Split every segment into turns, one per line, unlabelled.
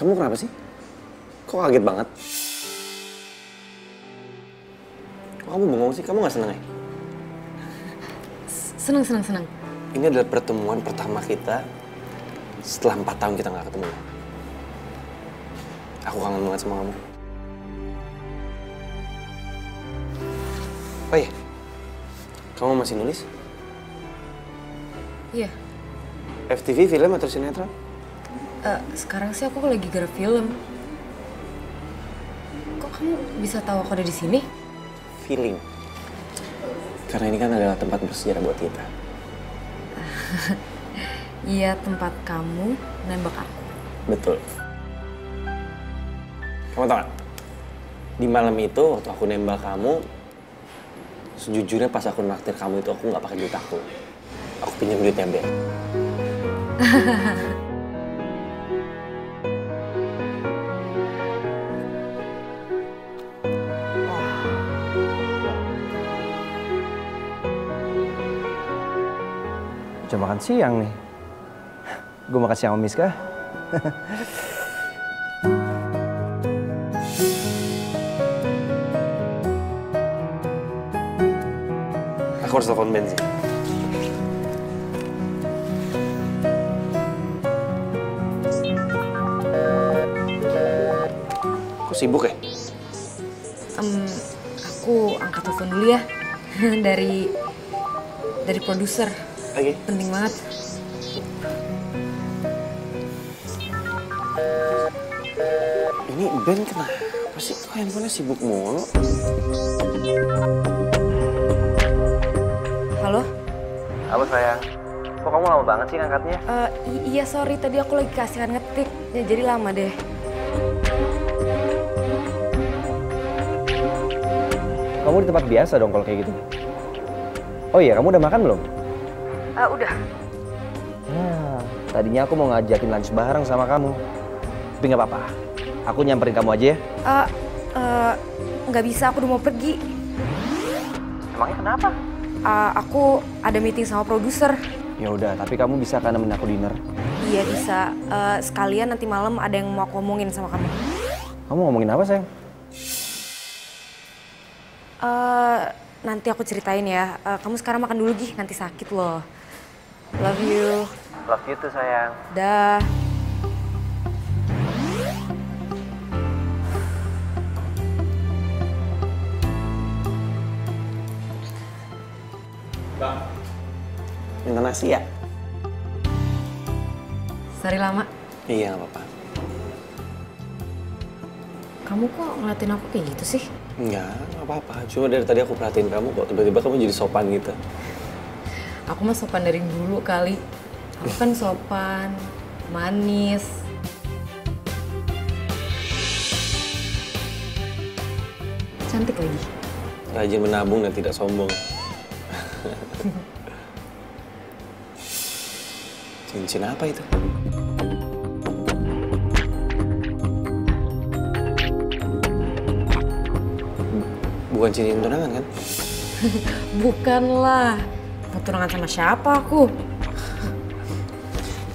Kamu kenapa sih? Kok kaget banget? Kok kamu bengong sih? Kamu gak seneng ya?
Seneng.
Ini adalah pertemuan pertama kita setelah 4 tahun kita gak ketemu. Aku kangen banget sama kamu. Oh iya, kamu masih nulis?
Iya.
FTV, film atau sinetron?
Sekarang sih aku lagi garap film. Kok kamu bisa tahu aku ada di sini?
Feeling. Karena ini kan adalah tempat bersejarah buat kita.
Iya, tempat kamu nembak aku.
Betul. Kamu tau gak? Di malam itu waktu aku nembak kamu, sejujurnya pas aku naktir kamu itu aku gak pakai duit aku. Aku pinjam duitnya Ben.
Jam makan siang nih. Gue makan siang sama Miska.
Aku harus telepon Ben sih. Kok sibuk ya?
Aku angkat telepon dulu ya. dari produser.
Oke.
Penting banget.
Ini Ben kenapa sih? Kok handphonenya sibuk mulu?
Halo?
Halo sayang. Kok kamu lama banget sih ngangkatnya?
Iya sorry, tadi aku lagi keasikan ngetik. Ya, jadi lama deh.
Kamu di tempat biasa dong kalau kayak gitu. Oh iya, kamu udah makan belum?
Udah.
Nah, tadinya aku mau ngajakin lunch bareng sama kamu. Tapi nggak apa-apa. Aku nyamperin kamu aja ya.
Nggak bisa, aku udah mau pergi.
Emangnya kenapa?
Aku ada meeting sama produser.
Ya udah, tapi kamu bisa kan nemenin aku dinner?
Iya bisa. Sekalian nanti malam ada yang mau aku omongin sama kamu.
Kamu ngomongin apa sayang?
Nanti aku ceritain ya. Kamu sekarang makan dulu Gih, nanti sakit loh. Love you.
Love you tuh sayang.
Dah.
Bang, minta nasi ya?
Sorry lama.
Iya, gak apa-apa.
Kamu kok ngeliatin aku kayak gitu sih?
Enggak, gak apa-apa. Cuma dari tadi aku perhatiin kamu kok. Tiba-tiba kamu jadi sopan gitu.
Aku mah sopan dari dulu kali. Aku kan sopan, manis. Cantik lagi.
Rajin menabung dan tidak sombong. Cincin apa itu? Bukan cincin tunangan kan?
Bukanlah. Mau tunangan sama siapa aku?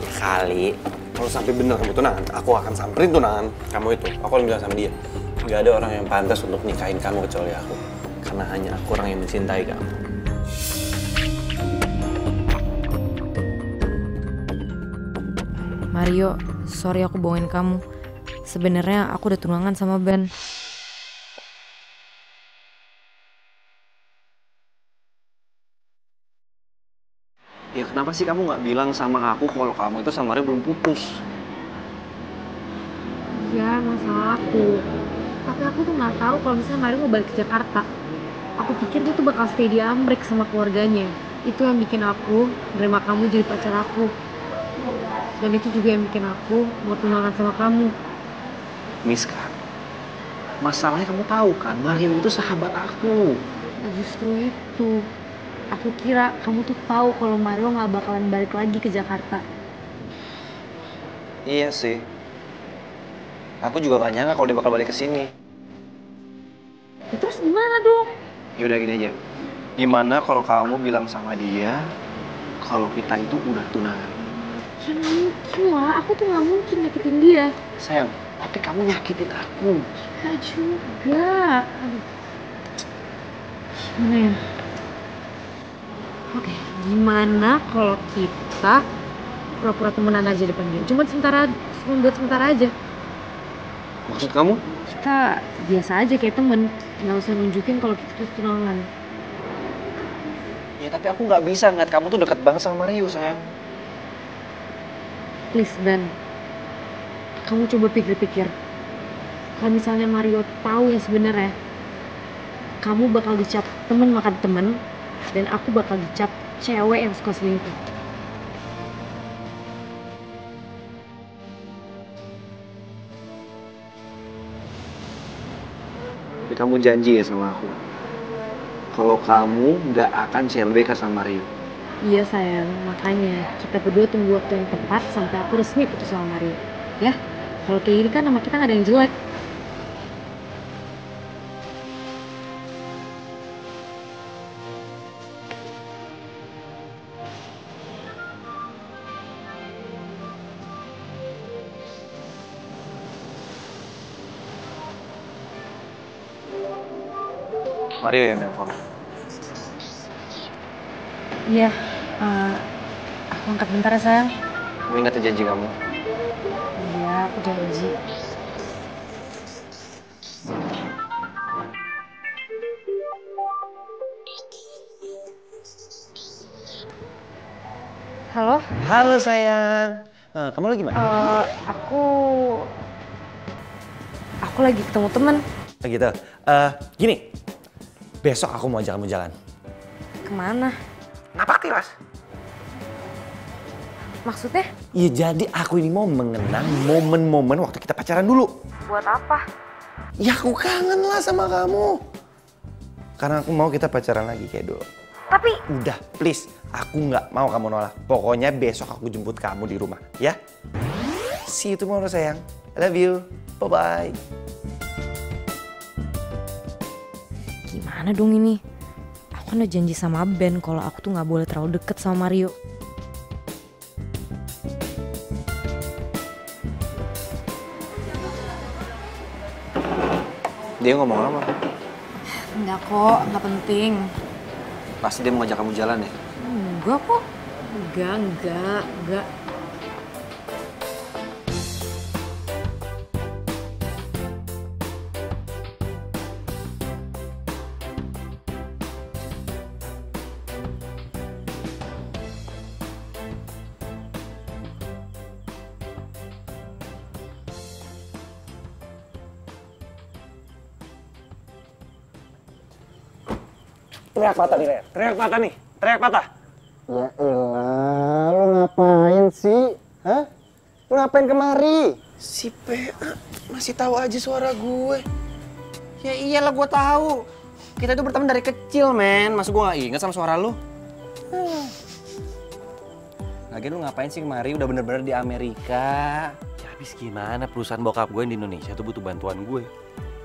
Ya kali. Kalau sampai bener kamu tunangan, aku akan samperin tunangan kamu itu. Aku akan bilang sama dia. Gak ada orang yang pantas untuk nikahin kamu kecuali aku. Karena hanya aku orang yang mencintai kamu.
Mario, sorry aku bohongin kamu. Sebenarnya aku udah tunangan sama Ben.
Ya kenapa sih kamu nggak bilang sama aku kalau kamu itu sama Mario belum putus?
Ya, masalah aku. Tapi aku tuh nggak tahu kalau misalnya Mario mau balik ke Jakarta. Aku pikir dia tuh bakal stay di Amrik sama keluarganya. Itu yang bikin aku nerima kamu jadi pacar aku. Dan itu juga yang bikin aku mau tunangan sama kamu.
Miska, masalahnya kamu tahu kan, Mario itu sahabat aku.
Nah, justru itu. Aku kira kamu tuh tahu kalau Mario nggak bakalan balik lagi ke Jakarta.
Iya sih. Aku juga gak nyangka kalau dia bakal balik ke sini.
Ya, terus gimana dong?
Yaudah gini aja. Gimana kalau kamu bilang sama dia kalau kita itu udah tunangan?
Ya nggak mungkin lah, aku tuh nggak mungkin nyakitin dia.
Sayang, tapi kamu nyakitin aku.
Ya juga. Aduh. Gimana ya? Oke, gimana kalau kita pura-pura temenan aja depan dia? Cuma buat sebentar aja.
Maksud kamu?
Kita biasa aja kayak temen, nggak usah nunjukin kalau kita tuh tunangan.
Ya tapi aku nggak bisa ngeliat kamu tuh deket banget sama Mario, sayang.
Please Ben, kamu coba pikir-pikir. Kalau misalnya Mario tahu yang sebenarnya, kamu bakal dicap temen makan temen, dan aku bakal dicap cewek yang suka selingkuh.
Tapi kamu janji ya sama aku, kalau kamu nggak akan CLBK sama Mario.
Iya sayang, makanya kita berdua tunggu waktu yang tepat sampai aku resmi putus sama Mario. Ya, kalau kayak gini kan nama kita nggak ada yang jelek.
Mario yang nelfon.
Iya, aku angkat bentar ya sayang.
Kamu ingat janji kamu?
Iya, aku janji. Halo?
Halo sayang. Kamu lagi mana?
Aku lagi ketemu temen.
Gitu. Gini, besok aku mau ajak kamu jalan.
Kemana?
Napak tilas.
Maksudnya?
Iya, jadi aku ini mau mengenang momen-momen waktu kita pacaran dulu.
Buat apa?
Ya aku kangen lah sama kamu. Karena aku mau kita pacaran lagi kayak dulu.
Tapi...
Udah, please. Aku nggak mau kamu nolak. Pokoknya besok aku jemput kamu di rumah, ya? See you tomorrow, sayang. I love you. Bye-bye.
Gimana dong ini? Aku kan udah janji sama Ben kalau aku tuh nggak boleh terlalu deket sama Mario.
Dia ngomong apa?
Enggak kok, nggak penting.
Pasti dia mau ngajak kamu jalan ya?
Enggak kok. Enggak.
Teriak patah nih, teriak patah.
Ya elah, lu ngapain sih? Hah? Lu ngapain kemari?
Si PA masih tahu aja suara gue.
Ya iyalah gue tahu. Kita tuh berteman dari kecil, men. Masa gue gak inget sama suara lu? Lagian lu ngapain sih kemari? Udah bener-bener di Amerika.
Ya habis gimana, perusahaan bokap gue di Indonesia tuh butuh bantuan gue.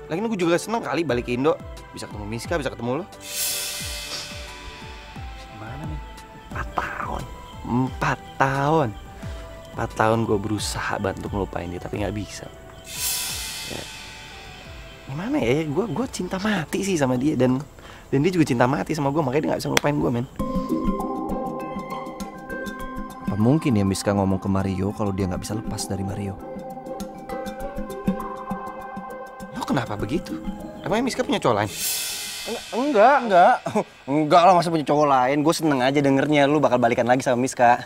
Lagian gue juga seneng kali balik ke Indo. Bisa ketemu Miska, bisa ketemu lo. Gimana nih? 4 tahun gue berusaha bantu ngelupain dia tapi nggak bisa. Ya, gimana ya? Gue cinta mati sih sama dia dan dia juga cinta mati sama gue, makanya dia nggak bisa ngelupain gue, men.
Apa mungkin ya Miska ngomong ke Mario kalau dia nggak bisa lepas dari Mario?
Lo kenapa begitu? Emangnya Miska punya cowok lain?
Enggak lah, masa punya cowok lain. Gue seneng aja dengernya lu bakal balikan lagi sama Miska.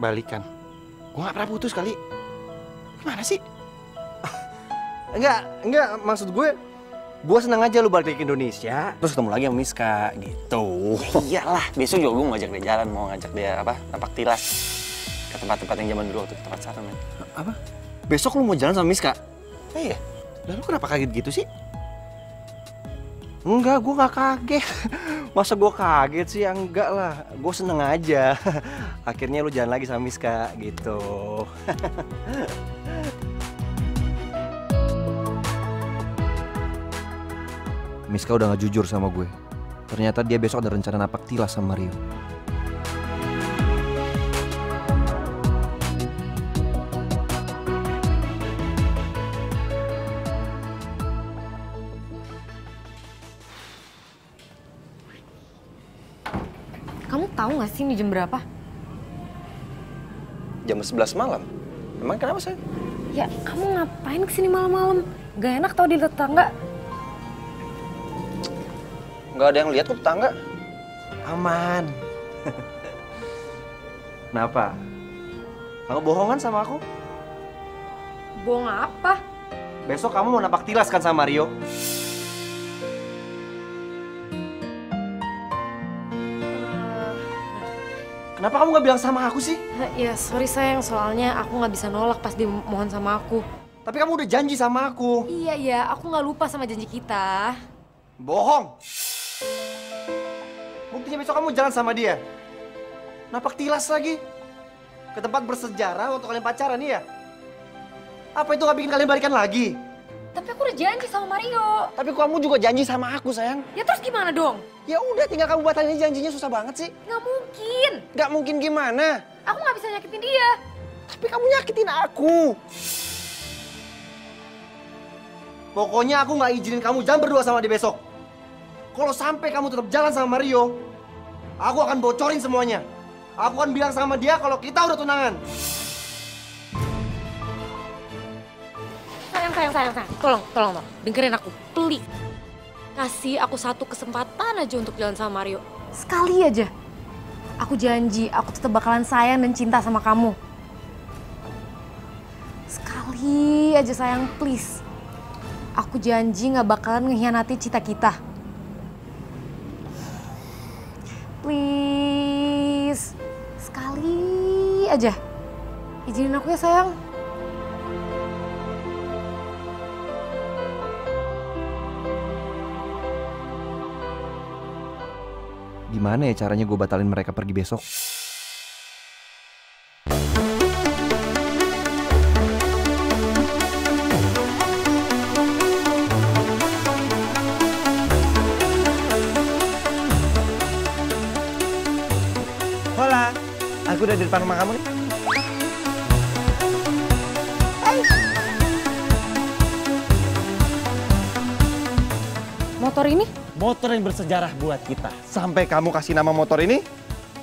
Balikan? Gue nggak pernah putus kali. Gimana sih?
Enggak, maksud gue seneng aja lu balik lagi ke Indonesia, terus ketemu lagi sama Miska, gitu.
Iyalah, besok juga gue mau ngajak dia jalan, mau ngajak dia napak tilas ke tempat-tempat yang zaman dulu waktu kita pacaran, men.
Apa? Besok lu mau jalan sama Miska?
Iya. Lalu kenapa kaget gitu sih?
Enggak, gue gak kaget. Masa gue kaget sih? Enggak lah, gue seneng aja. Akhirnya lu jalan lagi sama Miska, gitu. Miska udah gak jujur sama gue. Ternyata dia besok ada rencana napak tilas sama Mario.
tahu nggak sih ini jam berapa?
Jam 11 malam. Emang kenapa sayang?
Ya, kamu ngapain kesini malam-malam? Gak enak tau di tetangga.
Nggak ada yang lihat kok tetangga.
Aman. Kenapa? Kamu bohongan sama aku?
Bohong apa?
Besok kamu mau napak tilas kan sama Mario? Kenapa kamu nggak bilang sama aku sih?
Ya sorry sayang, soalnya aku nggak bisa nolak pas dia mohon sama aku.
Tapi kamu udah janji sama aku.
Iya, aku nggak lupa sama janji kita.
Bohong. Buktinya besok kamu jalan sama dia. Napak tilas lagi. Ke tempat bersejarah waktu kalian pacaran ya? Apa itu nggak bikin kalian balikan lagi?
Tapi aku udah janji sama Mario.
Tapi kamu juga janji sama aku sayang.
Ya terus gimana dong?
Ya udah tinggal kamu batalin janjinya, susah banget sih.
Nggak mungkin.
Nggak mungkin gimana?
Aku nggak bisa nyakitin dia.
Tapi kamu nyakitin aku.
Pokoknya aku nggak izinin kamu jalan berdua sama dia besok. Kalau sampai kamu tetap jalan sama Mario, aku akan bocorin semuanya. Aku akan bilang sama dia kalau kita udah tunangan.
Sayang. Tolong. Dengerin aku, please. Kasih aku satu kesempatan aja untuk jalan sama Mario. Sekali aja. Aku janji, aku tetap bakalan sayang dan cinta sama kamu. Sekali aja sayang, please. Aku janji gak bakalan ngehianati cita kita. Please. Sekali aja. Izinin aku ya sayang.
Gimana ya caranya gue batalin mereka pergi besok?
Hola, aku udah di depan rumah kamu nih.
Motor ini?
Motor yang bersejarah buat kita. Sampai kamu kasih nama motor ini?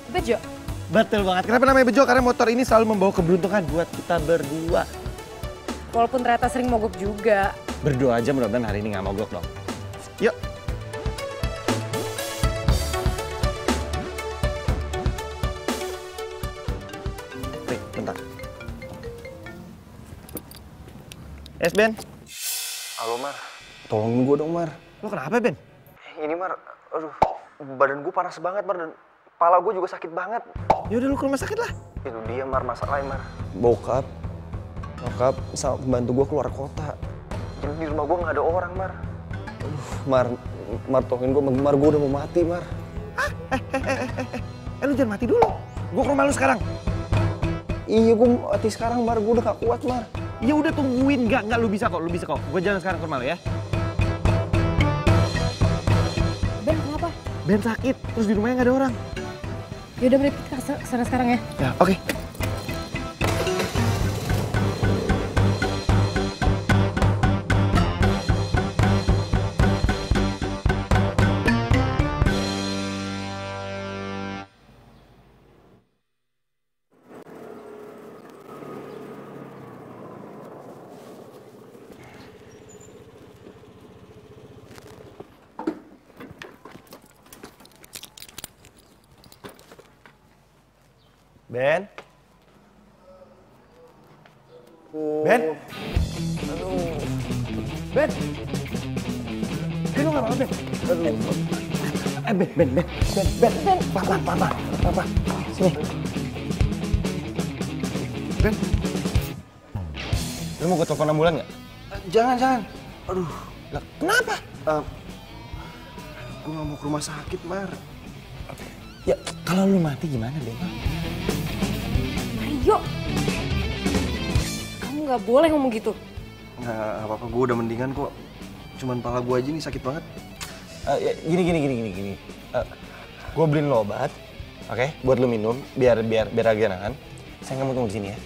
Bejo.
Betul banget. Kenapa namanya Bejo? Karena motor ini selalu membawa keberuntungan buat kita berdua.
Walaupun ternyata sering mogok juga.
Berdoa aja mudah-mudahan hari ini nggak mogok dong. Yuk. Rik, bentar. Ben.
Halo Mar, tolongin gue dong Mar.
Lo kenapa Ben?
Ini Mar, aduh, badan gue panas banget Mar dan kepala gue juga sakit banget.
Ya udah lu ke rumah sakit lah.
Itu dia Mar, masalahnya Mar. Bokap sama pembantu gue keluar kota. Jadi di rumah gue nggak ada orang Mar. Mar tolongin gue, Mar gue udah mau mati Mar.
Lu jangan mati dulu. Gue ke rumah lu sekarang.
Iya gue mati sekarang Mar, gue udah gak kuat Mar.
Ya udah tungguin, enggak lu bisa kok. Gue jalan sekarang ke rumah lu ya.
Ben, kenapa?
Ben sakit, terus di rumahnya nggak ada orang.
Yaudah berarti kita kesana sekarang ya.
Ya, oke. Ben? Ben?
Aduh.
Ben? Ben, lu nggak apa-apa, Ben? Ben. Pelan. Sini. Ben? Lu mau gue telepon ambulan nggak?
Jangan. Aduh,
Lah, kenapa?
gue gak mau ke rumah sakit Mar.
Ya, kalau lu mati gimana, Ben?
Mario, kamu nggak boleh ngomong gitu.
Nggak apa-apa, gue udah mendingan kok. Cuman pala gue aja nih sakit banget.
Gini. Gue beliin lo obat, oke? Buat lo minum, biar agak enakan. Saya nggak mau tunggu di sini ya.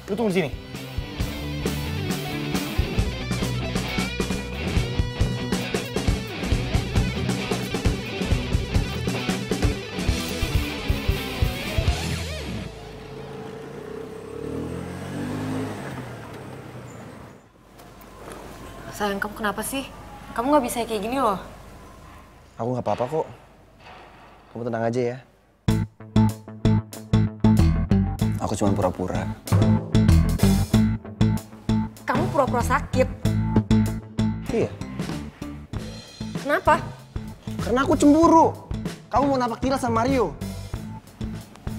Lu tunggu di sini.
Sayang, kamu kenapa sih? Kamu nggak bisa kayak gini loh.
Aku nggak apa-apa kok. Kamu tenang aja ya. Aku cuma pura-pura.
Kamu pura-pura sakit.
Iya,
Kenapa?
karena aku cemburu. Kamu mau napak tilas sama Mario.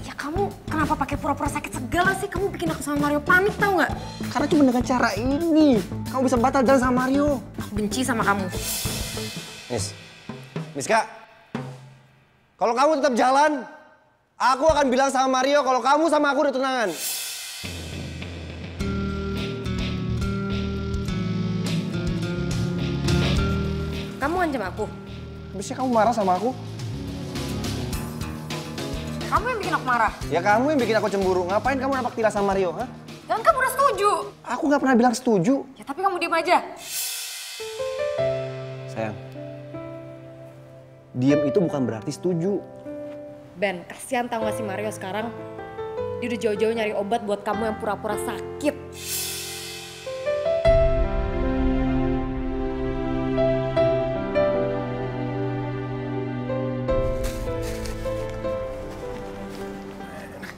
Ya kamu kenapa pakai pura-pura sakit segala sih? Kamu bikin aku sama Mario panik tau nggak?
Karena cuma dengan cara ini, kamu bisa batal jalan sama Mario.
Aku benci sama kamu.
Miska, kalau kamu tetap jalan, aku akan bilang sama Mario kalau kamu sama aku udah tunangan.
Kamu ngancam aku.
Habisnya kamu marah sama aku?
Kamu yang bikin aku marah.
Ya kamu yang bikin aku cemburu. Ngapain kamu napak tilas sama Mario, hah?
Dan kamu udah setuju.
Aku nggak pernah bilang setuju.
Ya tapi kamu diem aja.
Sayang, diem itu bukan berarti setuju.
Ben, kasihan tau gak sih Mario sekarang? Dia udah jauh-jauh nyari obat buat kamu yang pura-pura sakit.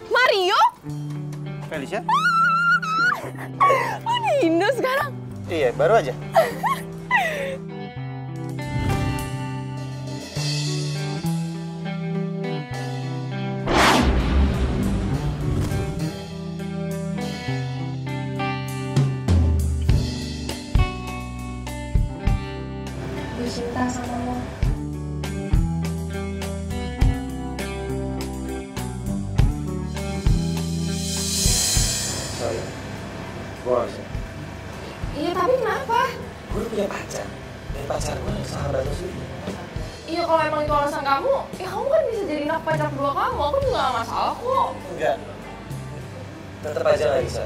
Mario?
Felicia?
Oh, di Indo sekarang?
Iya, baru aja.
Gue cinta sama lo.
Sorry, gue harusnya.
Iya tapi kenapa?
Gue punya pacar, dan pacar gue yang sahabat lo sih.
Iya kalau emang itu alasan kamu, ya kamu kan bisa jadi anak pacar kedua kamu. Aku juga gak masalah kok.
Enggak, tetap aja gak bisa.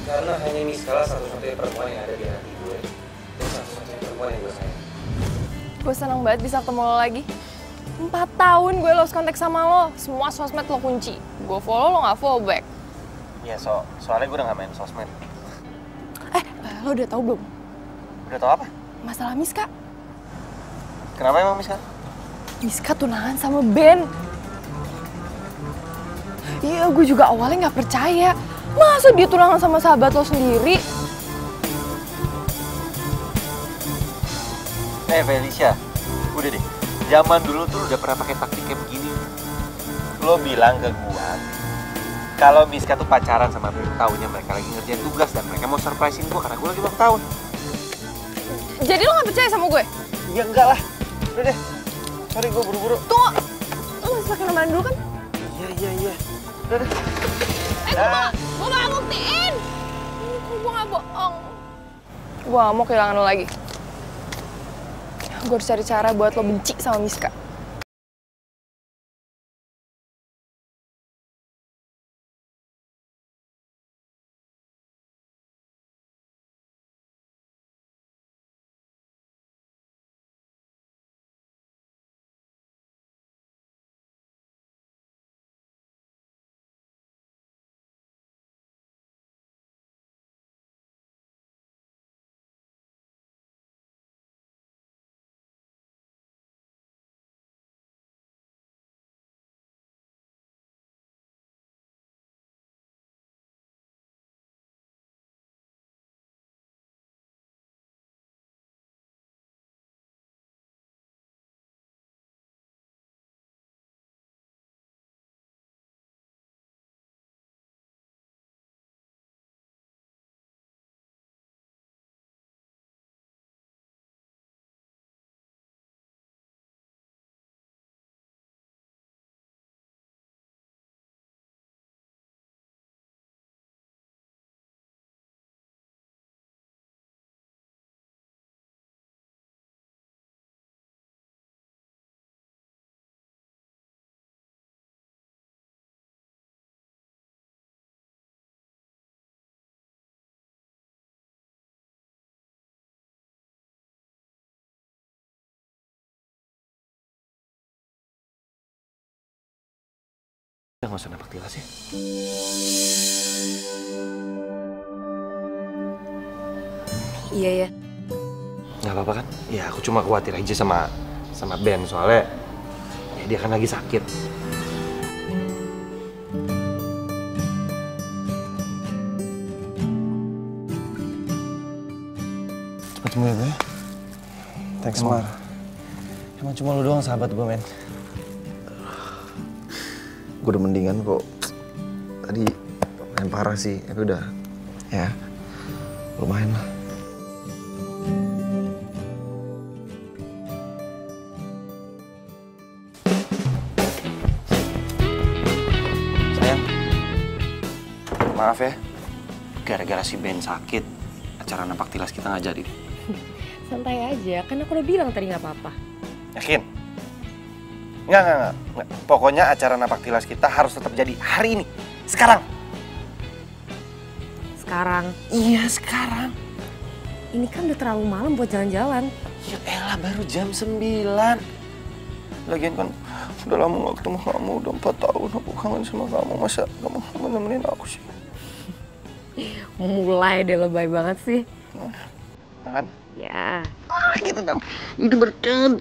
Karena hanya Miska satu-satunya perempuan yang ada di hati gue. Dan satu-satunya perempuan yang gue sayang.
Gue seneng banget bisa ketemu lo lagi. 4 tahun gue lost kontak sama lo, semua sosmed lo kunci. Gue follow, lo gak follow back.
Iya, soalnya gue udah gak main sosmed.
Lo udah tahu belum?
Udah tau apa?
Masalah Miska.
Kenapa emang Miska?
Miska tunangan sama Ben. Iya, gue juga awalnya gak percaya. Masa dia tunangan sama sahabat lo sendiri?
Felicia, udah deh. Zaman dulu tuh udah pernah pakai taktik kayak begini. Lo bilang ke gua kalau Miska tuh pacaran sama Ben, taunya mereka lagi ngerjain tugas dan mereka mau surprisein gua karena gua lagi ulang tahun.
Jadi lo gak percaya sama gue?
Ya enggak lah. Udah deh. Sorry gua buru-buru.
Tunggu, lo masih pakai nama dulu kan?
Iya. Udah deh.
Gue bakal buktiin. Gue gak bohong. Gue gak mau kehilangan lo lagi. Gue harus cari cara buat lo benci sama Miska.
Nggak usah napak tilas ya.
Iya ya.
Nggak apa-apa kan? Ya aku cuma khawatir aja sama Ben soalnya ya dia kan lagi sakit. Cepat sembuh ya, Bro. Thanks, Mar. Emang cuma lu doang sahabat gue, men.
Gue udah mendingan kok. Tadi main parah sih, tapi udah ya lumayan lah.
Sayang, maaf ya. Gara-gara si Ben sakit, acara napak tilas kita nggak jadi.
Santai aja, kan aku udah bilang tadi nggak apa-apa.
Yakin? Nggak. Pokoknya acara napak tilas kita harus tetap jadi hari ini. Sekarang.
Sekarang,
Iya, sekarang.
ini kan udah terlalu malam buat jalan-jalan.
Ya elah, baru jam 9. Lagian kan udah lama gak ketemu kamu, udah 4 tahun aku kangen sama kamu. Masa kamu nemenin aku sih?
Mulai deh lebay banget sih.
Kan?
Ya.
Kita dong. Udah berkat.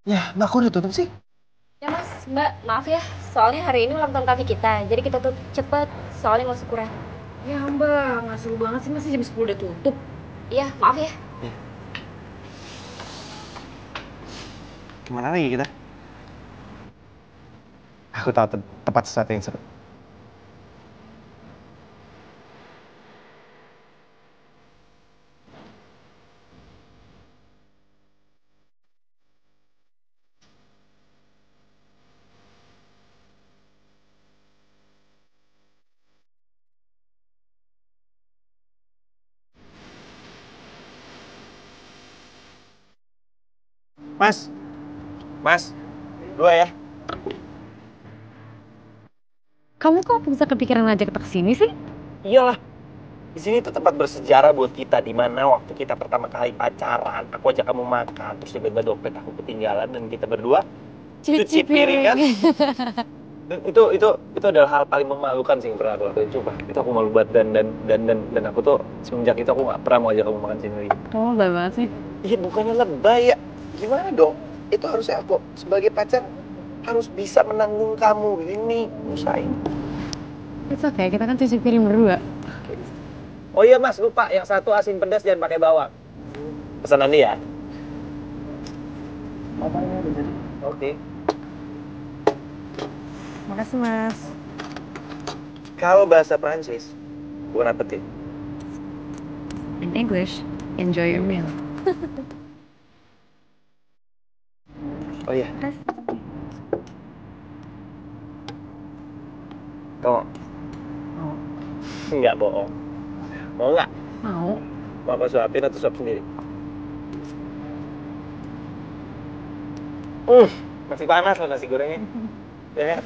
Ya, mbak aku udah tutup sih.
Ya mas, mbak, maaf ya. Soalnya hari ini ulang tahun kafe kita. Jadi kita tutup cepet, soalnya nggak syukuran. Ya mbak, nggak seru banget sih. Masih jam 10 udah tutup. Iya, maaf ya.
Gimana lagi kita? Aku tahu tempat sesuatu yang seru. Mas, 2 ya.
Kamu kok bisa kepikiran ngajak kita kesini sih?
Iyalah. Di sini tuh tempat bersejarah buat kita, di mana waktu kita pertama kali pacaran, aku ajak kamu makan, terus tiba-tiba dompet aku ketinggalan dan kita berdua cuci piring kan? Dan itu adalah hal paling memalukan sih yang pernah aku lakuin. Coba, itu aku malu banget dan aku tuh semenjak itu aku nggak pernah mau ajak kamu makan sini lagi.
Kamu lebay banget sih.
Iya, bukannya lebay ya. Gimana dong? Itu harusnya aku sebagai pacar harus bisa menanggung kamu. Ini usahain.
It's okay, kita kan cuci piring berdua.
Oh iya mas, lupa yang satu asin pedas jangan pakai bawang. Pesanan dia. Oke.
Makasih mas.
Kalau bahasa Prancis, bon appetit.
In English, enjoy your meal.
Oh iya,
Terus?
kamu
Mau.
nggak bohong. Mau nggak?
Mau.
Mau aku suapin atau suap sendiri? Masih panas loh nasi gorengnya. Ya kan?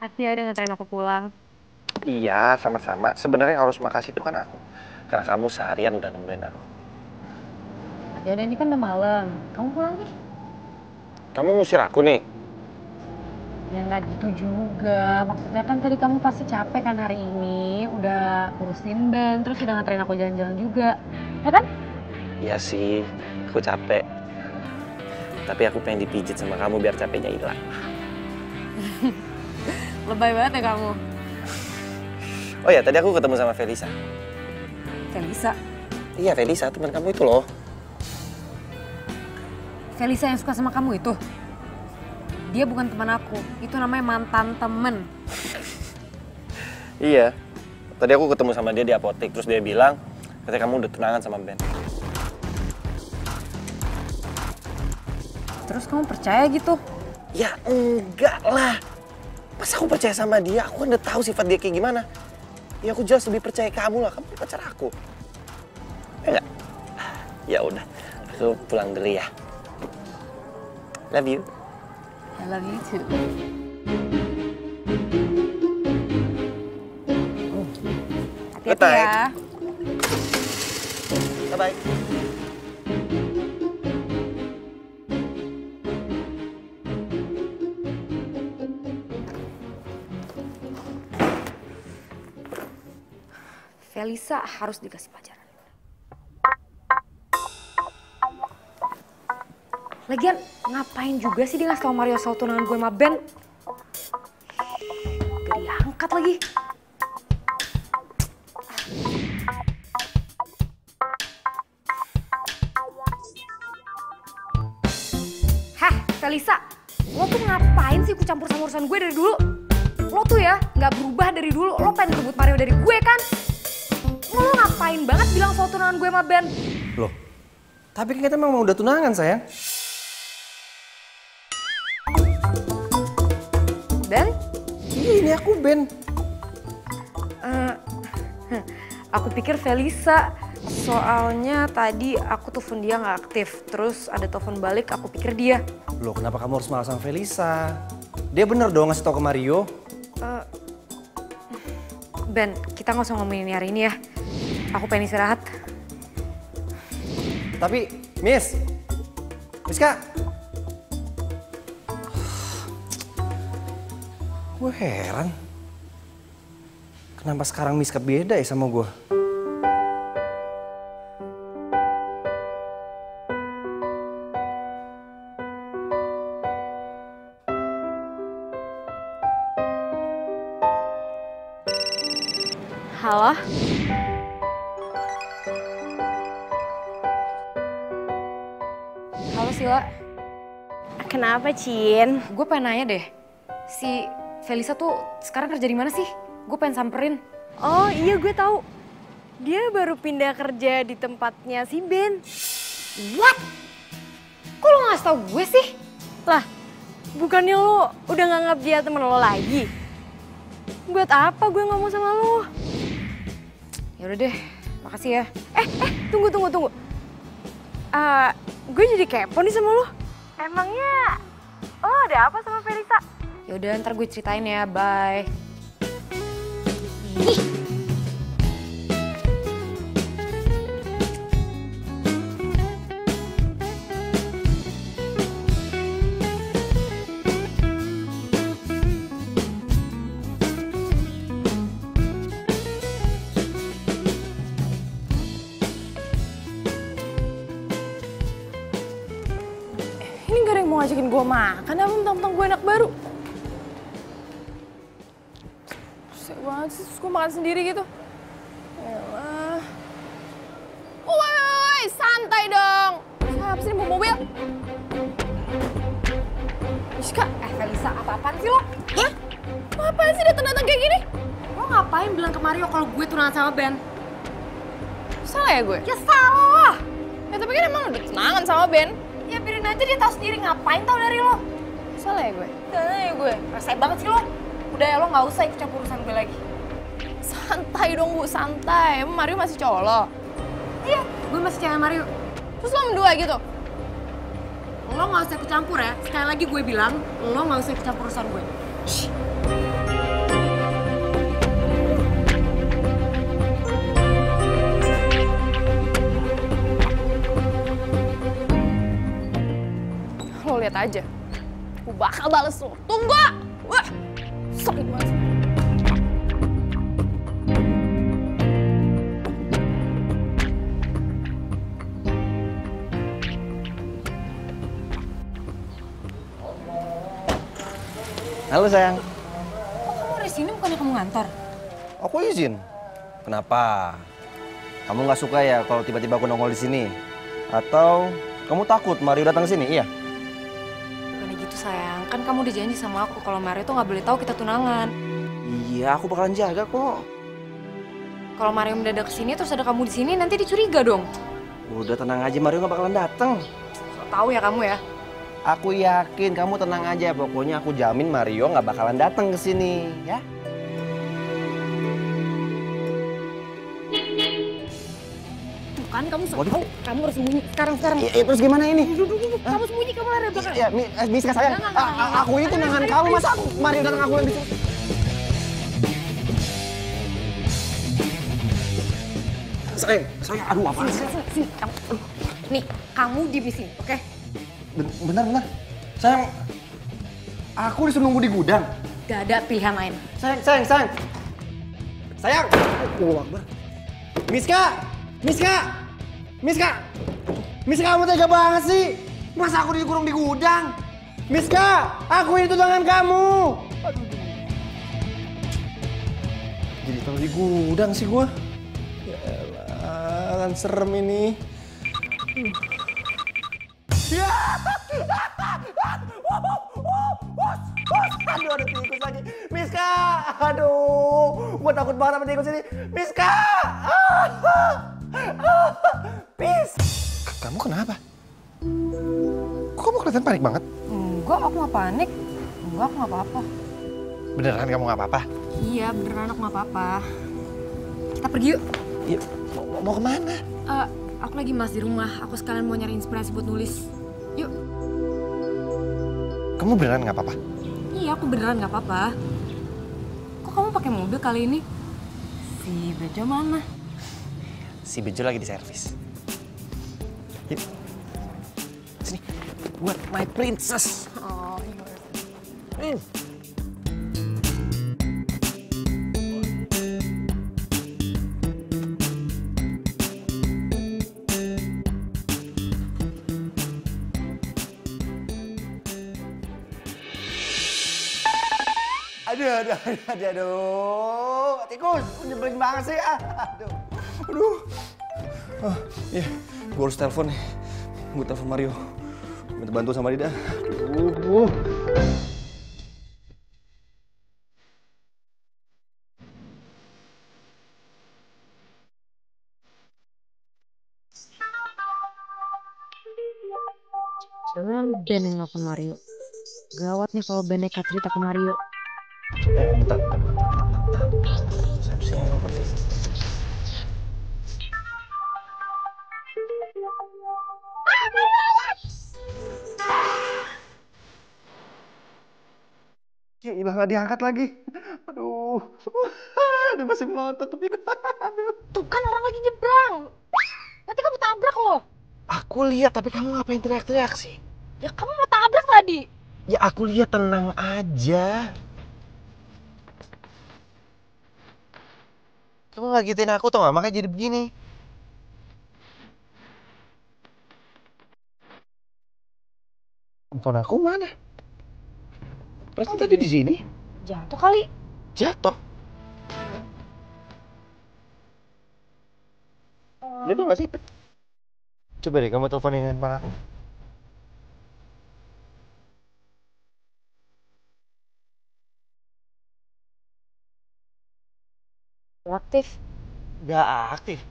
Makasih ya udah nganterin aku pulang.
Iya, sama-sama. Sebenarnya yang harus makasih itu kan aku. Karena kamu seharian udah nemenin aku.
Ya udah, ini kan udah malam. Kamu pulang nih?
Kamu ngusir aku nih?
Ya nggak gitu juga. Maksudnya kan tadi kamu pasti capek kan hari ini. Udah urusin Ben, terus udah nganterin aku jalan-jalan juga. Ya kan?
Iya sih, aku capek. Tapi aku pengen dipijit sama kamu biar capeknya hilang.
Lebay banget ya kamu.
Oh ya, tadi aku ketemu sama Felisa.
Felisa?
Iya, Felisa, teman kamu itu loh.
Felisa yang suka sama kamu itu? Dia bukan teman aku, itu namanya mantan temen.
Iya, tadi aku ketemu sama dia di apotek, terus dia bilang katanya kamu udah tunangan sama Ben.
Terus kamu percaya gitu?
Ya enggak lah. Pas aku percaya sama dia, aku kan udah tahu sifat dia kayak gimana. Ya aku jelas lebih percaya kamu lah, kamu pacar aku. Ya enggak? Ya udah, aku pulang dulu ya. Love you.
I love you too.
Hati-hati ya. Bye-bye.
Felisa harus dikasih pelajaran. Lagian ngapain juga sih dia ngasih tau Mario soal tunangan gue sama Ben? Gak diangkat lagi. Heh, Felisa, lo tuh ngapain sih ikut campur sama urusan gue dari dulu? Lo tuh ya nggak berubah dari dulu, lo pengen rebut Mario dari gue kan? Lo ngapain banget bilang soal tunangan gue sama Ben?
Loh, tapi kan kita memang udah tunangan sayang.
Ben?
Iya, ini aku Ben.
Aku pikir Felisa, soalnya tadi aku telepon dia nggak aktif. Terus ada telepon balik, aku pikir dia.
Loh, kenapa kamu harus marah sama Felisa? Dia bener dong ngasih tau ke Mario.
Ben, kita nggak usah ngomongin ini hari ini ya. Aku pengen istirahat.
Tapi, Miss Kak. Gue heran. Kenapa sekarang Miska beda ya sama gue?
Halo? Halo Sila.
Kenapa, Cin?
Gue pengen nanya deh. Si Felisa tuh sekarang kerja di mana sih? Gue pengen samperin.
Oh iya, gue tahu. Dia baru pindah kerja di tempatnya si Ben.
What? Kok lo nggak tau gue sih?
Lah, bukannya lo udah nganggap dia temen lo lagi? Buat apa gue ngomong sama lo?
Ya udah deh, makasih ya.
Tunggu. Gue jadi kepo nih sama lo. Emangnya lo ada apa sama Felisa?
Ya udah, ntar gue ceritain ya. Bye.
Ini gak ada yang mau ngajakin gue makan apa mentang-mentang gue anak baru? Susah banget sih, terus gue makan sendiri gitu. Yalah. Woi, santai dong. Siapa sih mau mobil? Iska,
Felisa, apa-apaan sih lo?
hah? Apaan sih datang-datang kayak gini?
Lo ngapain bilang ke Mario kalau gue tunangan sama Ben?
Salah ya gue?
Ya salah.
Ya tapi kan emang udah tunangan sama Ben.
Ya biarin aja, dia tahu sendiri, ngapain tahu dari lo.
Salah ya gue?
Salah ya gue. Resep banget sih lo. Udah ya, lo nggak usah ikut campur urusan gue lagi.
Santai dong Bu, santai. Emang Mario masih cowok lo?
Iya, gue masih cewek Mario.
Terus lo berdua gitu?
Lo nggak usah ikut campur ya. Sekali lagi gue bilang, lo nggak usah ikut campur urusan gue.
Lo lihat aja. Gue bakal bales lo. Tunggu! Wah, sakit banget.
Halo sayang.
Kok kamu ada di sini, bukannya kamu ngantor?
Aku izin. Kenapa? Kamu nggak suka ya kalau tiba-tiba aku nongol di sini? Atau kamu takut Mario datang ke sini? Iya.
Bukannya gitu sayang, kan kamu udah janji sama aku kalau Mario tuh nggak boleh tahu kita tunangan.
Iya, aku bakalan jaga kok.
Kalau Mario mendadak kesini terus ada kamu di sini nanti dicuriga dong.
Udah tenang aja, Mario nggak bakalan datang.
So tahu ya kamu ya.
Aku yakin, kamu tenang aja. Pokoknya aku jamin Mario nggak bakalan datang ke sini, ya.
Tuh kan kamu tahu, kamu harus sembunyi sekarang.
Terus gimana ini?
Kamu sembunyi, kamu lari belakang.
Ya, Miska sayang. Aku ini tunangan kamu, masa Mario datang aku yang disuruh? Sayang, aduh apa sih?
Sini, kamu. Nih, kamu di sini, oke?
Benar. Sayang, aku disuruh nunggu di gudang.
Gak ada pilihan lain.
Sayang. Sayang. Oh, Akbar. Miska, kamu tega banget sih. Masa aku dikurung di gudang? Miska, aku ini tunangan kamu. Aduh. Jadi taruh di gudang sih gua. Yaelah, kan serem ini. Ya. Aduh, ada tikus lagi. Miska, aduh, gua takut banget sama tikus ini. Miska, Pis. Kamu kenapa? Kok kamu kelihatan panik banget?
Enggak, aku nggak panik. Enggak, aku nggak apa-apa.
Beneran kamu nggak apa-apa?
Iya, beneran aku nggak apa-apa. Kita pergi yuk.
Iya, mau kemana?
Aku lagi mas di rumah. Aku sekalian mau nyari inspirasi buat nulis. Yuk.
Kamu beneran nggak apa-apa?
Iya, aku beneran nggak apa-apa. Kok kamu pakai mobil kali ini? Si Bejo mana?
Si Bejo lagi di servis. Yuk. Sini, buat my princess.
Oh, iya.
Aduh, tikus, nyebelin banget sih. Aduh. Iya, gue harus telepon nih. Gue telepon Mario. Minta bantu sama dia dah. Aduh.
Jangan Ben yang nelfon Mario. Gawat nih kalau Ben nekat cerita ke Mario.
Bentar. Siapa sih yang nelfon? Ya ilah, nggak diangkat lagi. Aduh. Dia masih melotot tapi aduh.
Tuh kan orang lagi nyebrang. Nanti kamu tabrak loh.
Aku lihat tapi kamu ngapain teriak-teriak sih?
Ya kamu mau tabrak tadi.
Ya aku lihat, tenang aja. Kamu ngagetin aku tau gak? Makanya jadi begini. Handphone aku mana? Pasti tadi di sini.
Jatuh kali.
Jatuh. Dia tuh gak sih? Coba deh kamu teleponin handphone aku.
Aktif.
Gak aktif.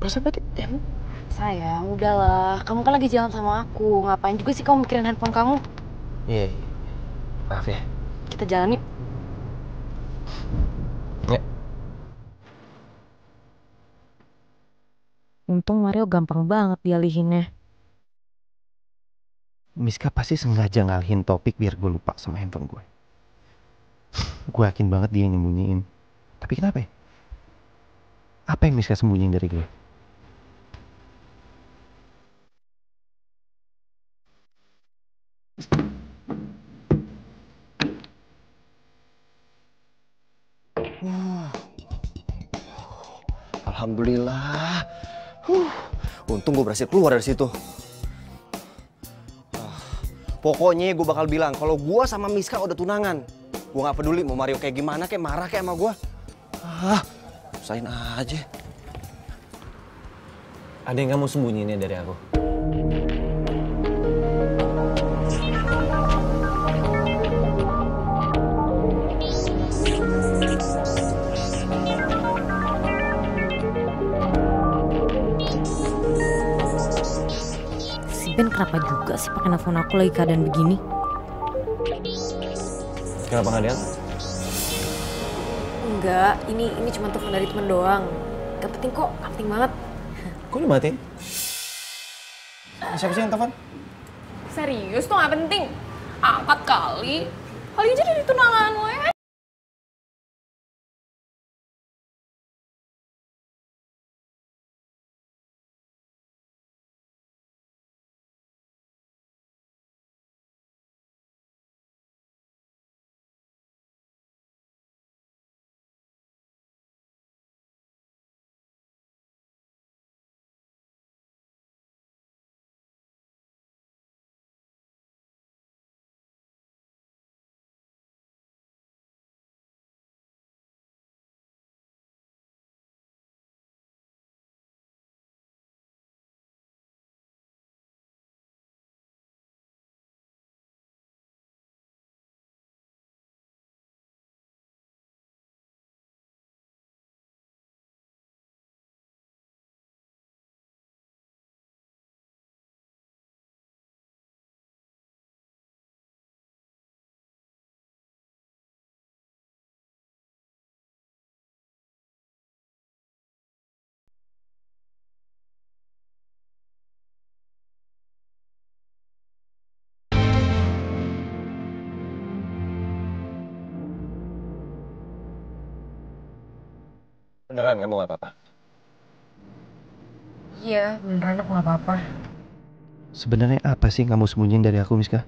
Perasaan tadi
Sayang, udahlah. Kamu kan lagi jalan sama aku. Ngapain juga sih kamu mikirin handphone kamu?
Iya. Maaf ya.
Kita jalan yuk.
Ya.
Untung Mario gampang banget dialihinnya.
Miska pasti sengaja ngalihin topik biar gue lupa sama handphone gue. Gue yakin banget dia nyembunyiin. Tapi kenapa ya? Apa yang Miska sembunyiin dari gue?
Alhamdulillah. Untung gue berhasil keluar dari situ. Pokoknya gue bakal bilang kalau gue sama Miska udah tunangan. Gue nggak peduli mau Mario kayak gimana, kayak marah kayak sama gue. Usahain aja.
Ada yang kamu sembunyiin dari aku?
Si Ben kenapa juga sih pakai nelfon aku lagi keadaan begini?
Kenapa nggak diangkat?
Enggak, ini cuma telepon dari teman doang. Gak penting kok, gak penting banget.
Kok dimatiin?
Siapa sih yang telepon?
Serius tuh gak penting. Angkat kali. Kali aja dari tunangan lo ya.
Beneran kamu nggak apa-apa?
Iya, beneran aku gak apa-apa.
Sebenarnya apa sih yang kamu sembunyiin dari aku, Miska?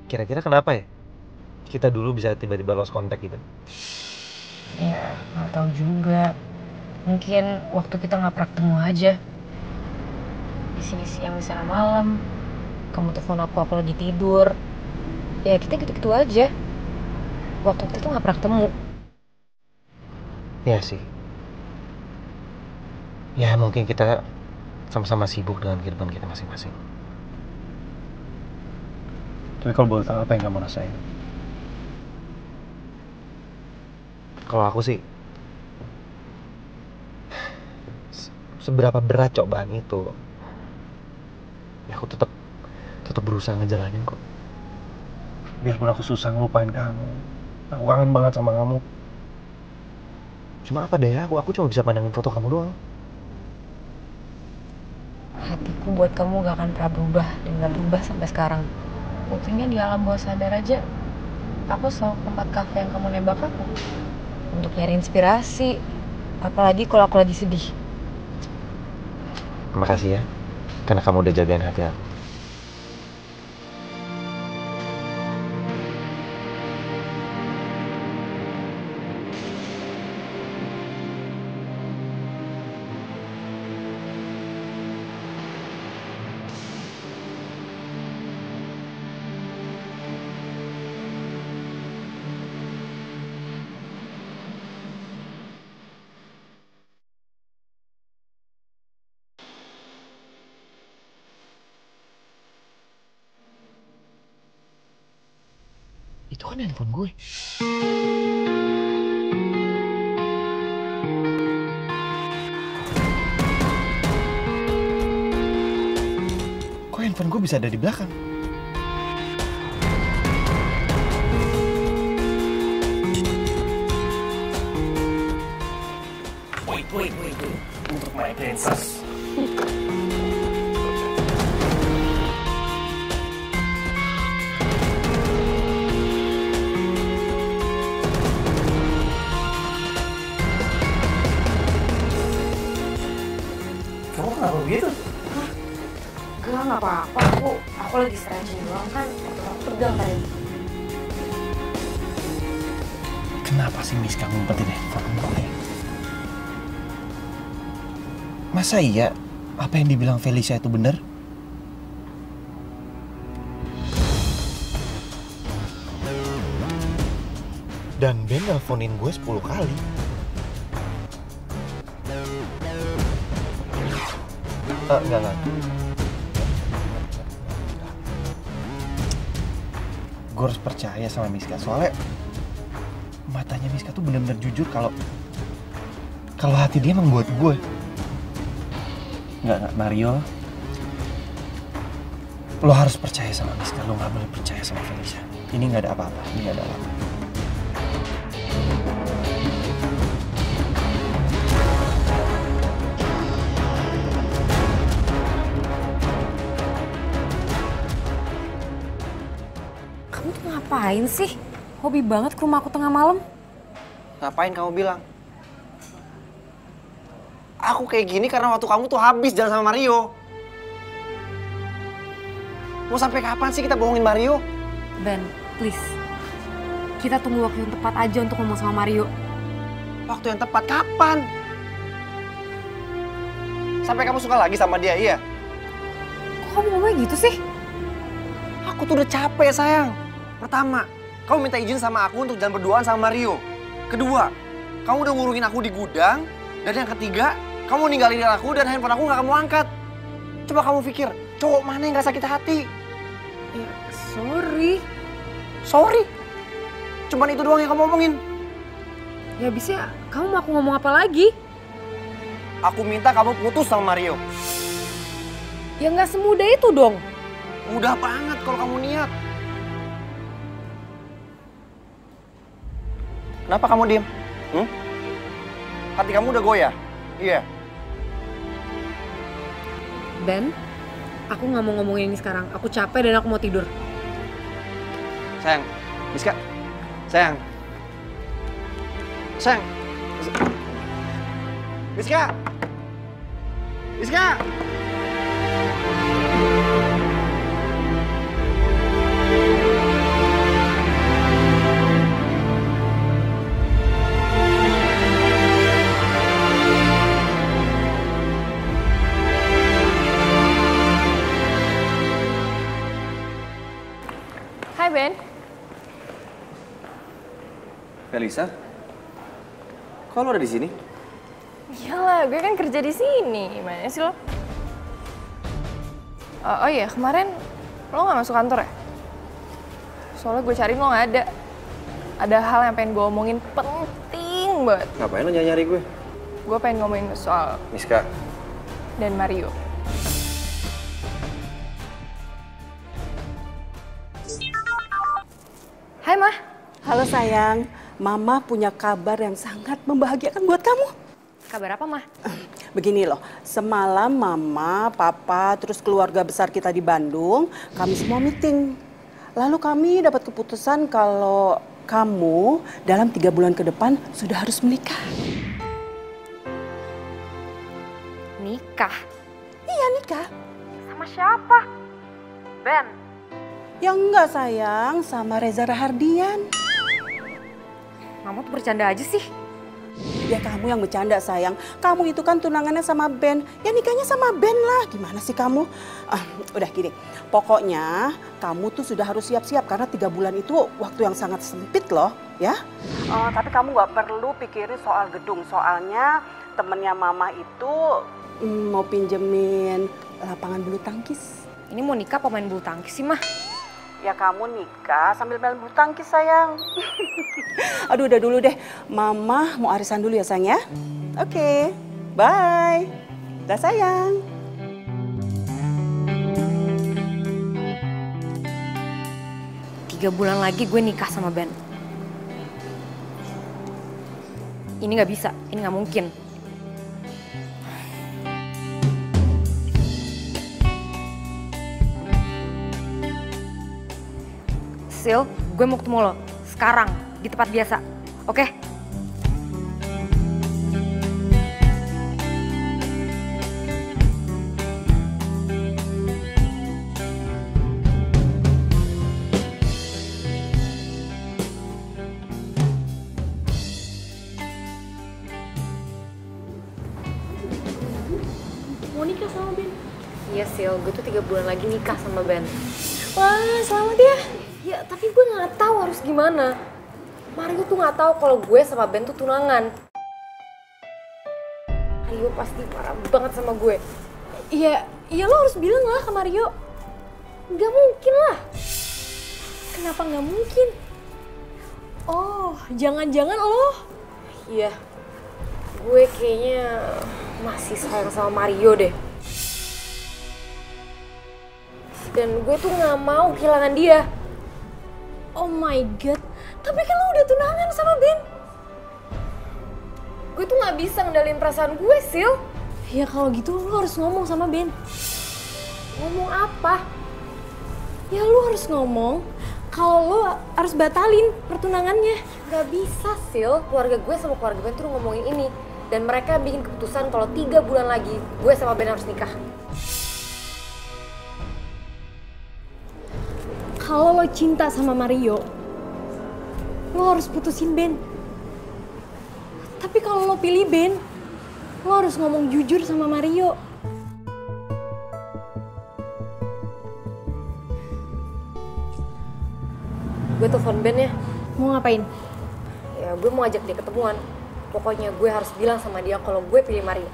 Kira-kira kenapa ya? Kita dulu bisa tiba-tiba lost contact gitu.
Ya, gak tahu juga. Mungkin waktu kita gak pernah ketemu aja. Di sini siang, di sana malam. Kamu telepon aku lagi tidur. Ya kita gitu-gitu aja. Waktu itu gak pernah ketemu.
Iya sih. Ya mungkin kita sama-sama sibuk dengan kehidupan kita masing-masing. Tapi kalau boleh tahu apa yang kamu rasain? Kalau aku sih, seberapa berat cobaan itu, ya aku tetap berusaha ngejalanin kok. Biarpun aku susah ngelupain kamu, aku kangen banget sama kamu. Cuma apa deh ya, aku cuma bisa pandangin foto kamu doang.
Hatiku buat kamu gak akan pernah berubah. Dan gak berubah sampai sekarang. Buktinya di alam bawah sadar aja, aku selalu ke tempat kafe yang kamu nembak aku untuk nyari inspirasi. Apalagi kalau aku lagi sedih.
Terima kasih ya, karena kamu udah jagain hati aku. Itu kan handphone gue. Kok handphone gue bisa ada di belakang? Wait. Untuk my princess. Kamu kenapa begitu?
Gak apa-apa. Aku lagi stretching doang kan. Aku pegang tadi.
Kenapa sih Miska ngumpetin handphone gue? Masa iya apa yang dibilang Felicia itu benar? Dan Ben nelfonin gue 10 kali. Enggak. Gue harus percaya sama Miska, soalnya matanya Miska tuh benar-benar jujur kalau hati dia emang buat gue. Enggak, Mario. Lo harus percaya sama Miska, lo gak boleh percaya sama Felicia. Ini gak ada apa-apa, ini gak ada apa-apa.
Kamu tuh ngapain sih? Hobi banget ke rumah aku tengah malam.
Ngapain kamu bilang? Aku kayak gini karena waktu kamu tuh habis jalan sama Mario. Mau sampai kapan sih kita bohongin Mario?
Ben, please. Kita tunggu waktu yang tepat aja untuk ngomong sama Mario.
Waktu yang tepat kapan? Sampai kamu suka lagi sama dia, iya?
Kok kamu ngomongnya gitu sih?
Aku tuh udah capek, sayang. Pertama, kamu minta izin sama aku untuk jalan berduaan sama Mario. Kedua, kamu udah ngurungin aku di gudang. Dan yang ketiga, kamu ninggalin aku dan handphone aku gak kamu angkat. Coba kamu pikir, cowok mana yang gak sakit hati?
Ya, sorry.
Sorry? Cuman itu doang yang kamu omongin?
Ya abisnya kamu mau aku ngomong apa lagi?
Aku minta kamu putus sama Mario.
Ya nggak semudah itu dong.
Mudah banget kalau kamu niat. Kenapa kamu diem? Hati kamu udah goyah? Iya.
Ben, aku nggak mau ngomongin ini sekarang. Aku capek dan aku mau tidur.
Sayang, Miska. Sayang. Sayang. Miska. Miska.
Hai Ben.
Felisa, kok lo ada di sini?
Iyalah, gue kan kerja di sini. Gimana sih lo? Oh iya, kemarin lo nggak masuk kantor ya? Soalnya gue cariin lo nggak ada. Ada hal yang pengen gue omongin penting banget.
Ngapain lo nyari gue?
Gue pengen ngomongin soal
Miska.
dan Mario. Hai Mah.
Halo sayang, Mama punya kabar yang sangat membahagiakan buat kamu.
Kabar apa, Mah?
Begini loh, semalam Mama, Papa, terus keluarga besar kita di Bandung, kami semua meeting. Lalu kami dapat keputusan kalau kamu dalam 3 bulan ke depan sudah harus menikah.
Nikah?
Iya nikah.
Sama siapa? Ben?
Ya enggak sayang, sama Reza Rahardian.
Mama tuh bercanda aja sih.
Ya kamu yang bercanda sayang, kamu itu kan tunangannya sama Ben, ya nikahnya sama Ben lah. Gimana sih kamu? Udah gini, pokoknya kamu tuh sudah harus siap-siap karena 3 bulan itu waktu yang sangat sempit loh ya. Tapi kamu gak perlu pikirin soal gedung, soalnya temennya Mama itu mau pinjemin lapangan bulu tangkis.
Ini mau nikah apa main bulu tangkis sih, Mah?
Ya kamu nikah sambil main bulu tangkis sayang. Aduh udah dulu deh, Mama mau arisan dulu ya sayang ya. Oke, bye. Dah sayang.
Tiga bulan lagi gue nikah sama Ben. Ini nggak bisa, ini nggak mungkin. Sil, gue mau ketemu lo sekarang di tempat biasa, oke?
mau nikah sama Ben.
Iya Sil, gue tuh 3 bulan lagi nikah sama Ben.
Wah, selamat ya.
Ya tapi gue nggak tahu harus gimana. Mario tuh nggak tahu kalau gue sama Ben tuh tunangan. Mario pasti marah banget sama gue.
Iya lo harus bilang lah ke Mario.
Gak mungkin lah.
Kenapa nggak mungkin? Oh, jangan-jangan lo?
Iya, gue kayaknya masih sayang sama Mario deh. Dan gue tuh nggak mau kehilangan dia.
Oh my god, tapi kan lo udah tunangan sama Ben.
Gue tuh nggak bisa ngendalin perasaan gue, Sil.
Ya kalau gitu lo harus ngomong sama Ben.
Ngomong apa?
Ya lo harus ngomong kalau lo harus batalin pertunangannya.
Gak bisa, Sil. Keluarga gue sama keluarga Ben tuh ngomongin ini. Dan mereka bikin keputusan kalau 3 bulan lagi gue sama Ben harus nikah.
Kalau lo cinta sama Mario, lo harus putusin Ben. Tapi kalau lo pilih Ben, lo harus ngomong jujur sama Mario.
Gue telepon Ben ya.
Mau ngapain?
Ya gue mau ajak dia ketemuan. Pokoknya gue harus bilang sama dia kalau gue pilih Mario.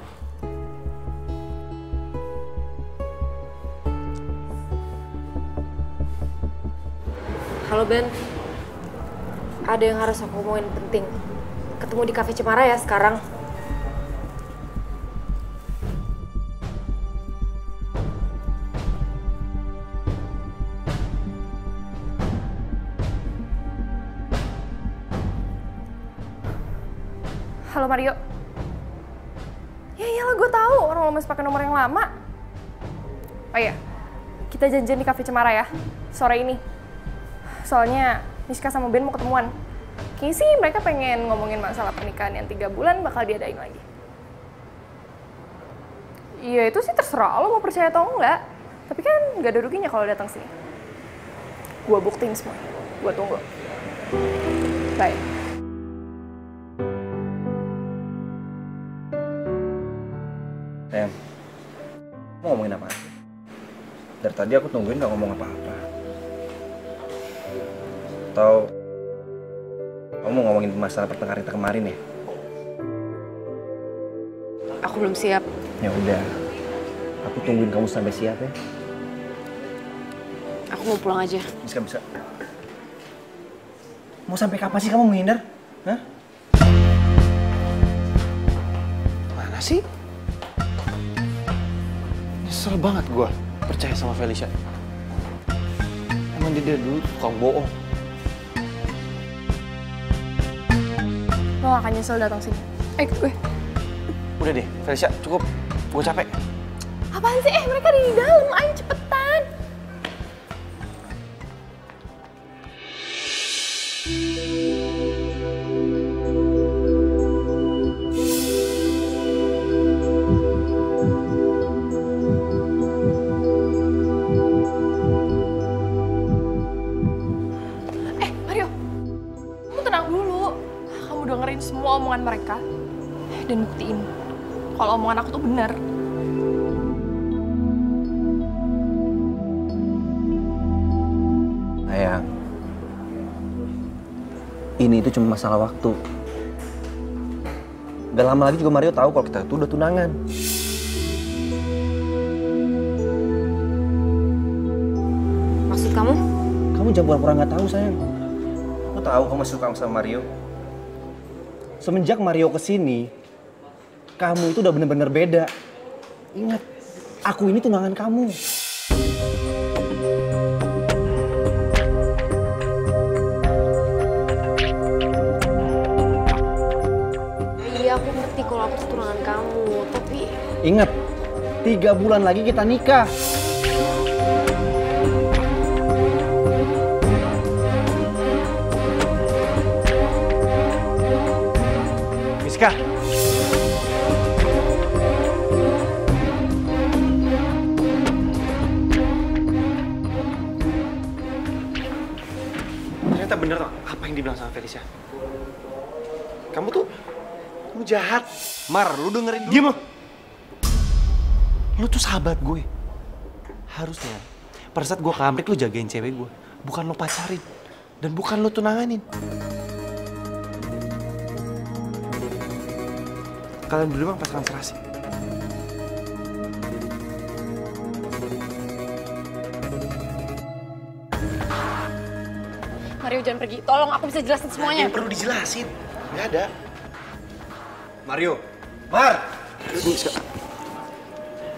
Halo Ben, ada yang harus aku omongin penting. Ketemu di Cafe Cemara ya sekarang. Halo Mario. Ya iyalah gue tahu orang lo masih pakai nomor yang lama. Oh iya, kita janjian di Cafe Cemara ya, sore ini. Soalnya Niska sama Ben mau ketemuan. Kayaknya sih mereka pengen ngomongin masalah pernikahan yang 3 bulan bakal diadain lagi. Iya itu sih terserah lo mau percaya atau enggak. Tapi kan gak ada ruginya kalau datang sini. Gua buktiin semua. Gua tunggu. Bye.
Sayang, mau ngomongin apa? Dari tadi aku tungguin gak ngomong apa-apa. Atau kamu mau ngomongin masalah pertengkaran kita kemarin ya?
Aku belum siap.
Ya udah, aku tungguin kamu sampai siap ya.
Aku mau pulang aja.
Bisa. Mau sampai kapan sih kamu menghindar? Hah?
Mana sih? Nyesel banget gue percaya sama Felicia. Emang dia dulu tukang bohong.
Lo gak akan nyesel datang sini. Ikut gue.
Udah deh, Felicia, cukup. Gue capek.
Apaan sih? Mereka di dalam. Ayo cepetan. Mario. Kamu tenang dulu. Kamu dengerin semua omongan mereka. Dan buktiin kalau omongan aku tuh benar.
Sayang, ini itu cuma masalah waktu. Gak lama lagi juga Mario tahu kalau kita itu udah tunangan.
Maksud kamu?
Kamu jangan pura-pura nggak tahu, sayang. Aku tahu kamu masih suka sama Mario. Semenjak Mario kesini, kamu itu udah bener-bener beda. Ingat, aku ini tunangan kamu.
Iya, aku ngerti kalau aku tuh tunangan kamu, tapi...
Ingat, 3 bulan lagi kita nikah.
Miska. Ternyata bener apa yang dibilang sama Felicia. Kamu jahat. Mar, lu dengerin dulu. Diam lu. Lu tuh sahabat gue. Harusnya pada saat gue ke Amrik lu jagain cewek gue, bukan lu pacarin dan bukan lu tunanganin. Kalian berdua emang pasangan serasi.
Mario jangan pergi, tolong aku bisa jelasin semuanya.
Yang perlu dijelasin, nggak ada.
Mario, Mar!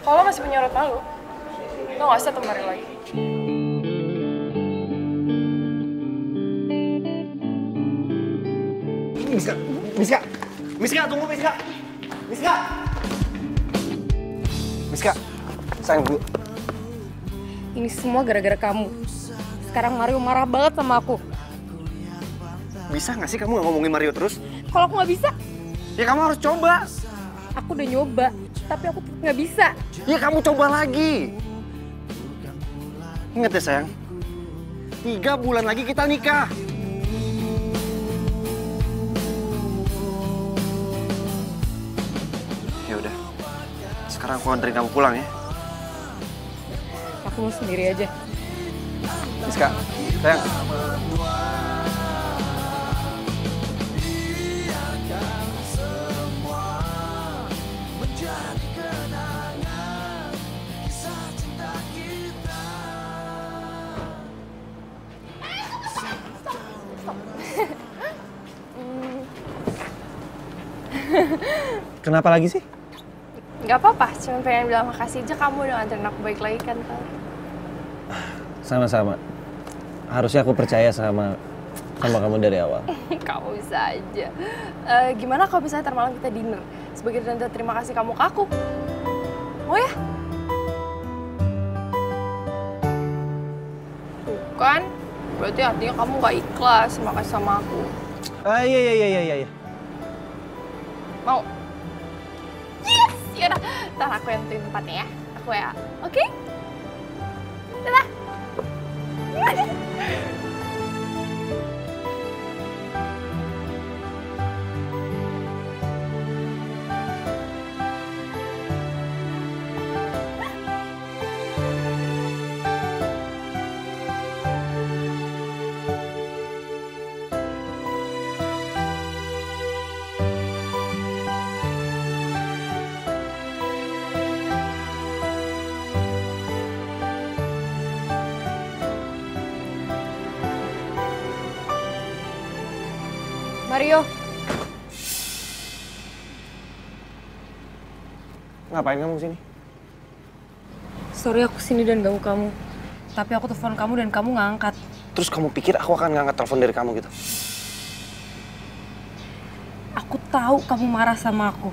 Kalau masih menyorot malu, lo gak usah temari lagi.
Miska, tunggu Miska! Miska, sayang dulu.
Ini semua gara-gara kamu. Sekarang Mario marah banget sama aku.
Bisa nggak sih kamu nggak ngomongin Mario terus?
Kalau aku nggak bisa,
Ya kamu harus coba.
aku udah nyoba, tapi aku tetap nggak bisa.
Ya kamu coba lagi. Ingat ya sayang, 3 bulan lagi kita nikah. Ya udah, sekarang aku anterin kamu pulang ya.
Aku mau sendiri aja.
Miska, sayang.
Kenapa lagi sih?
Gak apa-apa, cuma pengen bilang makasih aja kamu udah nganterin aku balik lagi kan, Tal.
Sama-sama. Harusnya aku percaya sama kamu dari awal.
Kamu bisa aja. Gimana kalau misalnya ntar malam kita dinner? Sebagai tanda terima kasih kamu ke aku. Mau ya? Bukan? Berarti artinya kamu gak ikhlas makasih sama aku.
Iya.
Mau? Yes! Yaudah, ntar aku yang tentuin tempatnya ya. Aku ya, oke? Dadah! Mario,
Ngapain kamu sini?
Sorry aku sini dan ganggu kamu. Tapi aku telepon kamu dan kamu nggak angkat.
Terus kamu pikir aku akan ngangkat telepon dari kamu gitu?
Aku tahu kamu marah sama aku.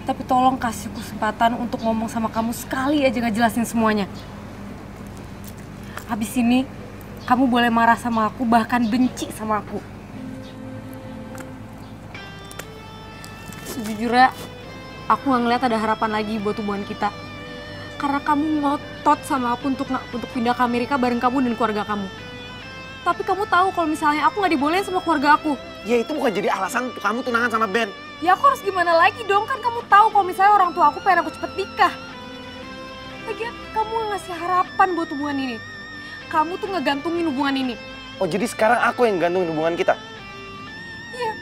Tapi tolong kasih kesempatan untuk ngomong sama kamu sekali aja ngejelasin semuanya. Habis ini, kamu boleh marah sama aku, bahkan benci sama aku. Sejujurnya, aku nggak ngeliat ada harapan lagi buat hubungan kita. Karena kamu ngotot sama aku untuk pindah ke Amerika bareng kamu dan keluarga kamu. Tapi kamu tahu kalau misalnya aku nggak dibolehin sama keluarga aku.
Ya itu bukan jadi alasan untuk kamu tunangan sama Ben.
Ya aku harus gimana lagi dong, kan kamu tahu kalau misalnya orang tua aku pengen aku cepet nikah. Lagian kamu nggak ngasih harapan buat hubungan ini. Kamu tuh ngegantungin hubungan ini.
Oh jadi sekarang aku yang gantungin hubungan kita?
Iya,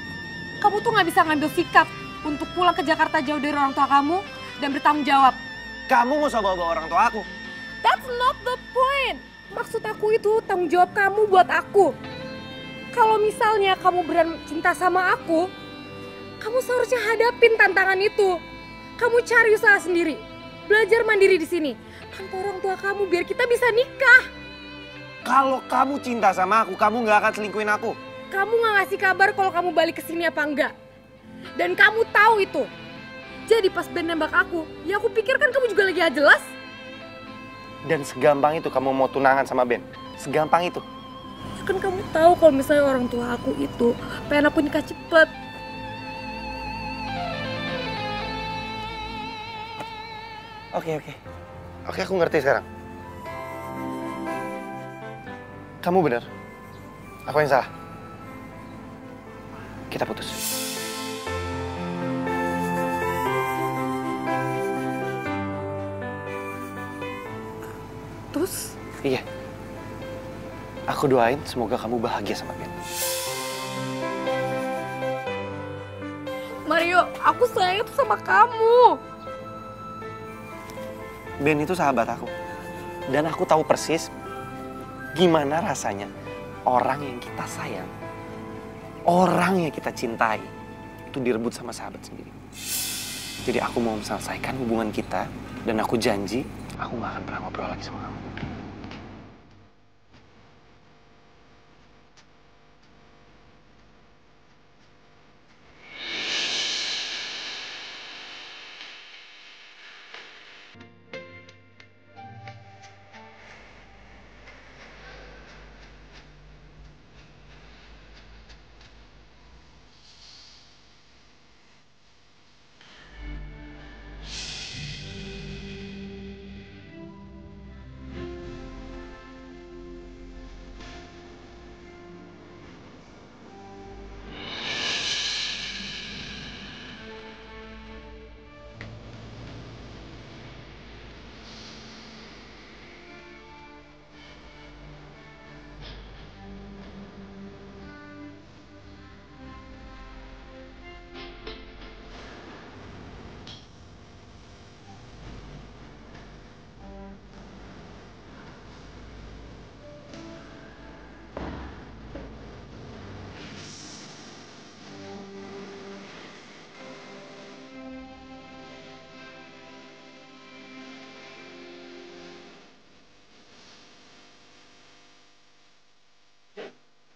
kamu tuh nggak bisa ngambil sikap untuk pulang ke Jakarta jauh dari orang tua kamu dan bertanggung jawab.
Kamu mau bawa orang tua aku?
That's not the point. Maksud aku itu tanggung jawab kamu buat aku. Kalau misalnya kamu beneran cinta sama aku, kamu seharusnya hadapin tantangan itu. Kamu cari usaha sendiri, belajar mandiri di sini tanpa orang tua kamu biar kita bisa nikah.
Kalau kamu cinta sama aku, kamu nggak akan selingkuhin aku.
Kamu nggak ngasih kabar kalau kamu balik ke sini apa enggak. Dan kamu tahu itu. Jadi pas Ben nembak aku, ya aku pikir kan kamu juga lagi gak jelas.
Dan segampang itu kamu mau tunangan sama Ben? Segampang itu?
Kan kamu tahu kalau misalnya orang tua aku itu pengen aku nikah cepet.
Oke, aku ngerti sekarang. Kamu benar. Aku yang salah. Kita putus. Iya. Aku doain semoga kamu bahagia sama Ben.
Mario, aku sayang tuh sama kamu.
Ben itu sahabat aku. Dan aku tahu persis gimana rasanya orang yang kita sayang, orang yang kita cintai, itu direbut sama sahabat sendiri. Jadi aku mau menyelesaikan hubungan kita, dan aku janji aku gak akan pernah ngobrol lagi sama kamu.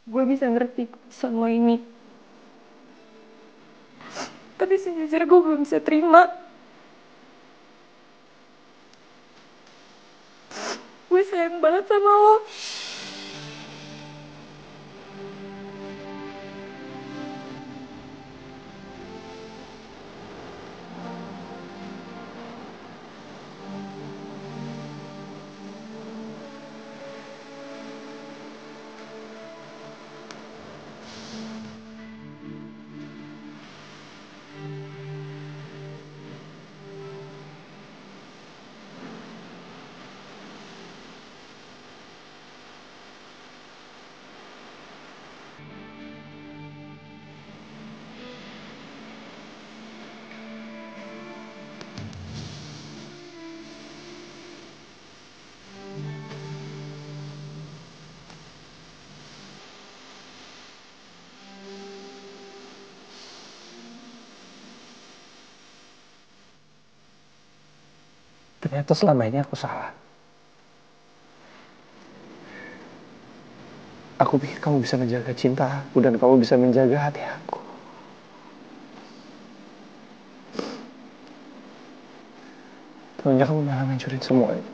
Gue bisa ngerti keputusan lo ini. Tapi sejujurnya gue belum bisa terima. Gue sayang banget sama lo.
Ternyata selama ini aku salah. Aku pikir kamu bisa menjaga cinta aku dan kamu bisa menjaga hati aku. Ternyata kamu malah ngancurin semua itu.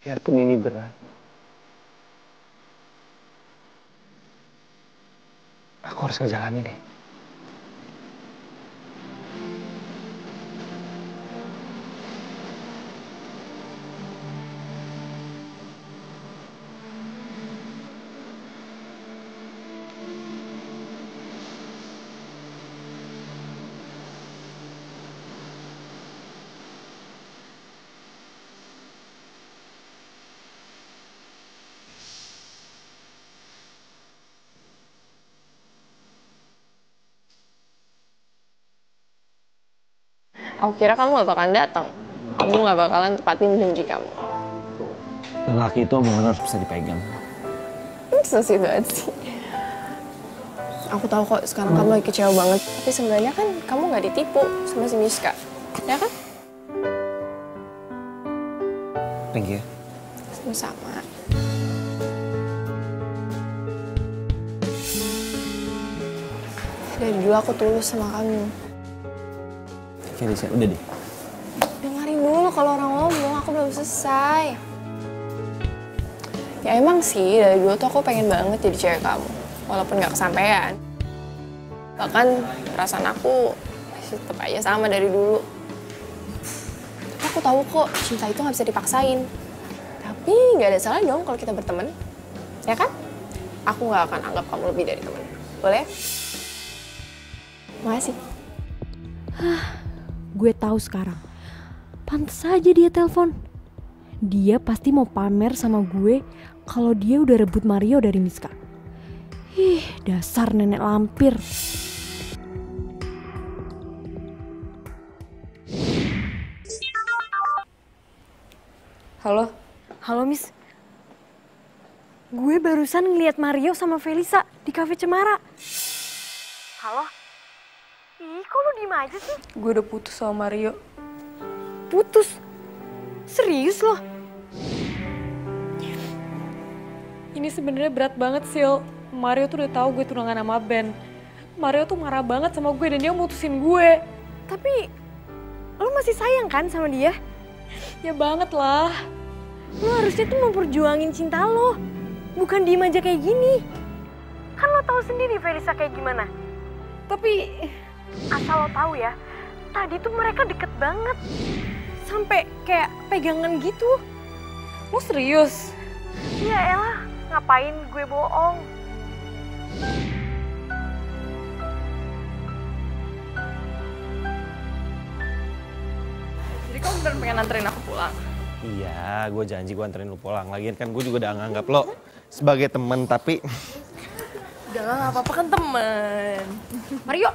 Biarpun ini berat, aku harus ngejalanin deh.
Aku kira kamu gak bakalan datang. Kamu gak bakalan tepatin janji kamu.
Lelaki itu omongan harus bisa dipegang.
So sweet banget sih. Aku tahu kok sekarang kamu lagi kecewa banget. Tapi sebenarnya kan kamu gak ditipu sama si Miska. Ya kan?
Thank you.
Sama-sama. Dari dulu aku tulus sama kamu.
Felicia, udah deh.
Dengerin dulu kalau orang ngomong, aku belum selesai. Ya emang sih, dari dulu tuh aku pengen banget jadi cewek kamu. Walaupun gak kesampaian. Bahkan perasaan aku masih tetap aja sama dari dulu. Tapi aku tahu kok, cinta itu gak bisa dipaksain. Tapi gak ada salah dong kalau kita berteman. Ya kan? aku nggak akan anggap kamu lebih dari temen. Boleh? Makasih.
Gue tahu sekarang. Pantes aja dia telepon. Dia pasti mau pamer sama gue kalau dia udah rebut Mario dari Miska. Ih, dasar nenek lampir.
Halo?
Halo, Miss. Gue barusan ngeliat Mario sama Felisa di Cafe Cemara. Halo? Ih, kok lu diem aja sih?
Gue udah putus sama Mario.
Putus? Serius loh?
Ini sebenarnya berat banget, Sil. Mario tuh udah tahu gue tunangan sama Ben. Mario tuh marah banget sama gue dan dia mutusin gue.
Tapi, lu masih sayang kan sama dia?
Ya banget lah.
Lu harusnya tuh memperjuangin cinta lo. Bukan diem aja kayak gini. Kan lo tahu sendiri Felisa kayak gimana. Tapi, asal lo tahu ya, tadi tuh mereka deket banget. Sampai kayak pegangan gitu.
Lu serius?
Ya elah, ngapain gue bohong?
Jadi kamu beneran pengen anterin aku pulang?
Iya, gue janji gue anterin lu pulang. Lagian kan gue juga udah nganggap lo sebagai temen, tapi...
Udah lah, gak apa-apa kan temen.
Mario!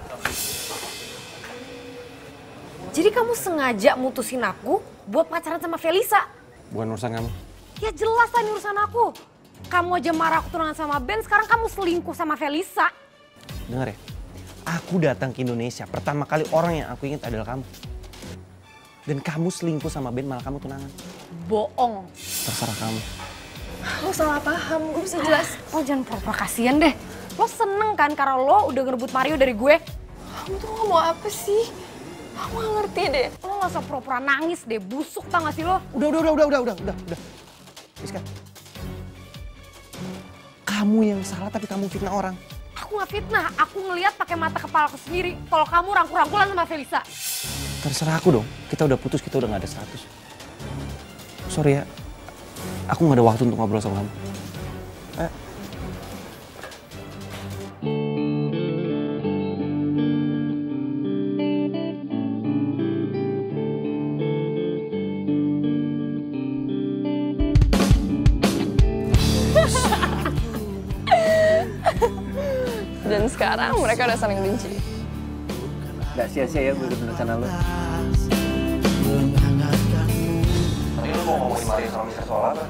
Jadi kamu sengaja mutusin aku buat pacaran sama Felisa?
Bukan urusan kamu.
Ya jelas lah ini urusan aku. Kamu aja marah aku tunangan sama Ben, sekarang kamu selingkuh sama Felisa.
Dengar ya, aku datang ke Indonesia, pertama kali orang yang aku ingat adalah kamu. Dan kamu selingkuh sama Ben, malah kamu tunangan.
Bohong.
Terserah kamu.
Lo salah paham, gue bisa jelas.
Lo jangan pura-pura kasihan deh. Lo seneng kan karena lo udah ngerebut Mario dari gue?
Kamu tuh ngomong apa sih? Aku gak ngerti deh.
Lo gak usah pura-pura nangis deh, busuk tau gak sih lo?
Udah. Miska. Kamu yang salah tapi kamu fitnah orang.
Aku gak fitnah, aku ngeliat pakai mata kepala aku sendiri. Kalau kamu rangkul-rangkulan sama Felisa.
Terserah aku dong, kita udah putus, kita udah gak ada status. Sorry ya, aku gak ada waktu untuk ngobrol sama kamu.
Dan sekarang mereka udah saling benci.
Gak sia-sia ya gue udah rencana lo.
Tadi lu mau ngomongin Mario sama Miska soal apa?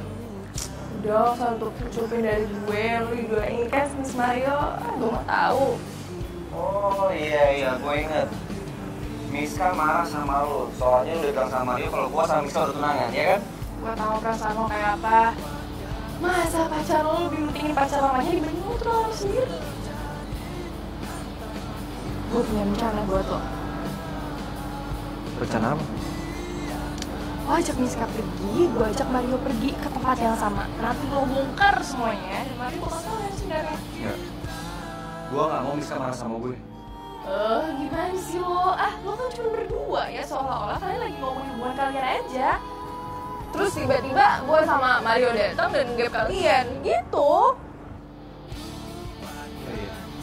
Udah, usah tutup-tutupin dari gue. Lu didoain kan Miss Mario. Gue mau tahu.
Oh iya, gue inget. Miska marah sama lo, soalnya lu bilang sama Mario kalau gue sama Miska udah tunangan, ya kan?
Gue tahu perasaan lo kayak apa. Masa pacar lo lebih pentingin pacar lamanya dibanding lo tunangan lo sendiri? Gue punya rencana buat lo.
Rencana apa?
Lo ajak Miska pergi, gue ajak Mario pergi ke tempat yang sama. Nanti lo bongkar semuanya, dan Mario bakal tahu yang sebenarnya.
Ya. Gue gak mau Miska marah sama gue.
Gimana sih lo? Lo kan cuma berdua ya, seolah-olah kalian lagi ngomongin hubungan kalian aja. Terus tiba-tiba gue sama Mario datang dan gap kalian, gitu.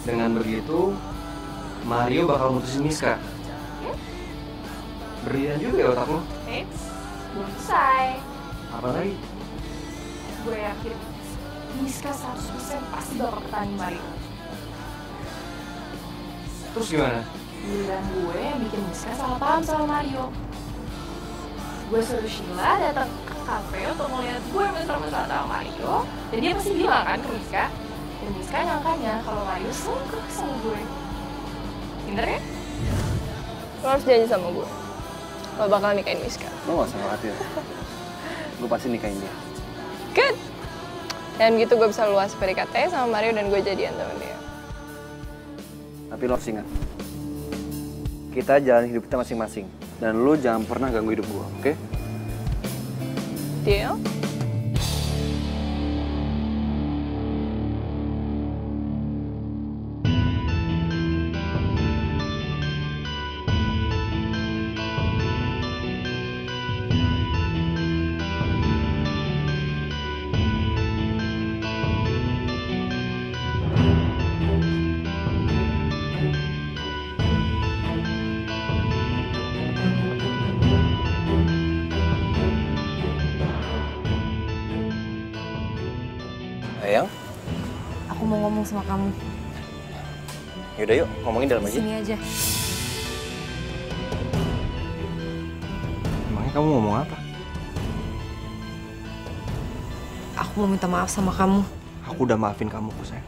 Dengan begitu, Mario bakal mutusin Miska. Berlian juga ya otak lo.
Eits, belum selesai.
Apa lagi?
Gue yakin Miska 100% pasti bakal pertanding Mario.
Terus gimana?
Giliran gue yang bikin Miska salah paham sama Mario. Gue suruh Sheila datang ke kafe untuk ngeliat gue mesra-mesra sama Mario. Dan dia pasti bilang kan ke Miska. Dan Miska nyangkanya kalau Mario selingkuh sama gue. Pinter ya? Lo harus janji sama gue. Lo bakal nikahin Miska.
Lo gak usah khawatir. Gue pasti nikahin dia.
Good! Dan gitu gue bisa luas PDKT sama Mario dan gue jadian sama dia.
Tapi lo harus ingat. Kita jalan hidup kita masing-masing. Dan lo jangan pernah ganggu hidup gue, oke?
Deal?
Sayang,
Aku mau ngomong sama kamu.
yaudah yuk ngomongin dalam
Di
aja.
sini aja.
Emangnya kamu ngomong apa?
Aku mau minta maaf sama kamu.
Aku udah maafin kamu kok sayang.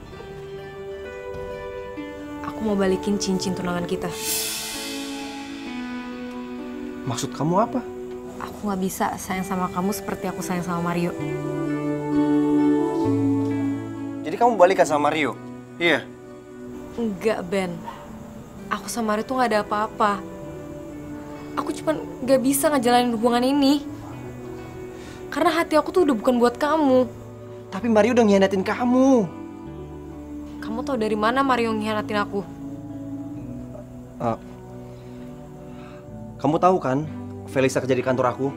Aku mau balikin cincin tunangan kita.
Maksud kamu apa?
Aku nggak bisa sayang sama kamu seperti aku sayang sama Mario.
Jadi kamu balikan sama Rio? Iya.
Enggak, Ben. Aku sama Mario tuh nggak ada apa-apa. Aku cuman nggak bisa ngejalanin hubungan ini. Karena hati aku tuh udah bukan buat kamu.
Tapi Mario udah ngianatin kamu.
Kamu tahu dari mana Mario ngianatin aku?
Kamu tahu kan, Felisa kerja di kantor aku.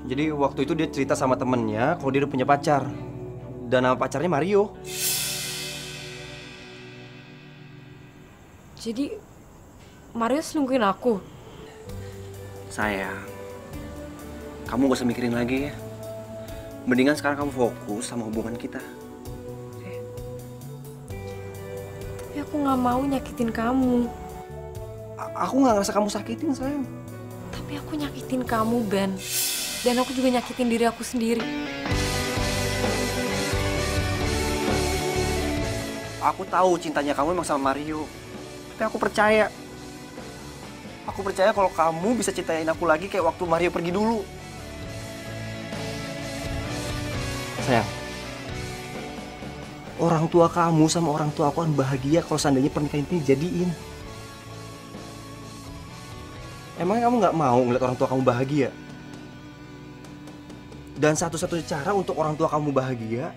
Jadi waktu itu dia cerita sama temennya kalau dia udah punya pacar. Dan nama pacarnya Mario.
Jadi Mario selingkuhin aku.
Sayang, kamu gak usah mikirin lagi ya. Mendingan sekarang kamu fokus sama hubungan kita.
Tapi aku nggak mau nyakitin kamu.
Aku nggak ngerasa kamu sakitin sayang.
Tapi aku nyakitin kamu, Ben. Dan aku juga nyakitin diri aku sendiri.
Aku tahu cintanya kamu emang sama Mario. Tapi aku percaya. Aku percaya kalau kamu bisa cintain aku lagi kayak waktu Mario pergi dulu.
Sayang, orang tua kamu sama orang tua aku akan bahagia kalau seandainya pernikahan ini jadiin. Emangnya kamu nggak mau ngeliat orang tua kamu bahagia? Dan satu-satunya cara untuk orang tua kamu bahagia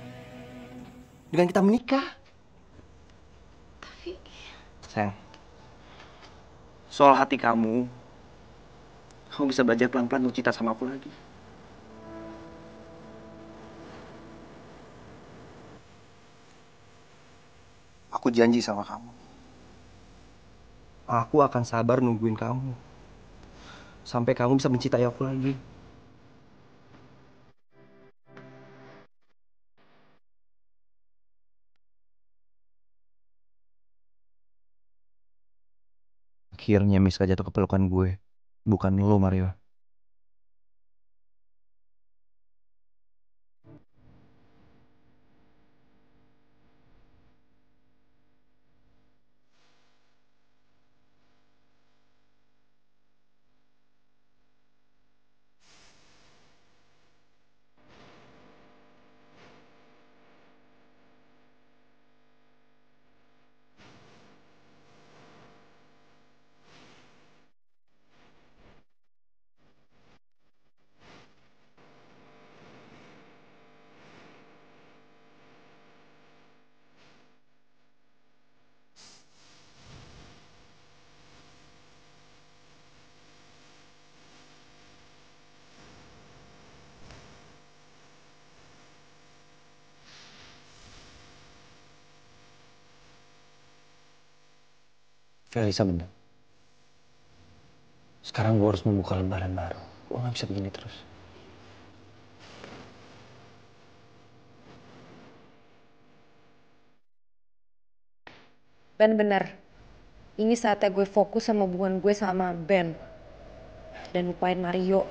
dengan kita menikah.
Tapi
Sayang, soal hati kamu bisa belajar pelan-pelan untuk cinta sama aku lagi. Aku janji sama kamu.
Aku akan sabar nungguin kamu sampai kamu bisa mencintai aku lagi. Akhirnya Miska jatuh ke pelukan gue, bukan lo Mario. Felisa bener. Sekarang gue harus membuka lembaran baru. Gue gak bisa begini terus.
Ben bener. Ini saatnya gue fokus sama hubungan gue sama Ben. Dan lupain Mario.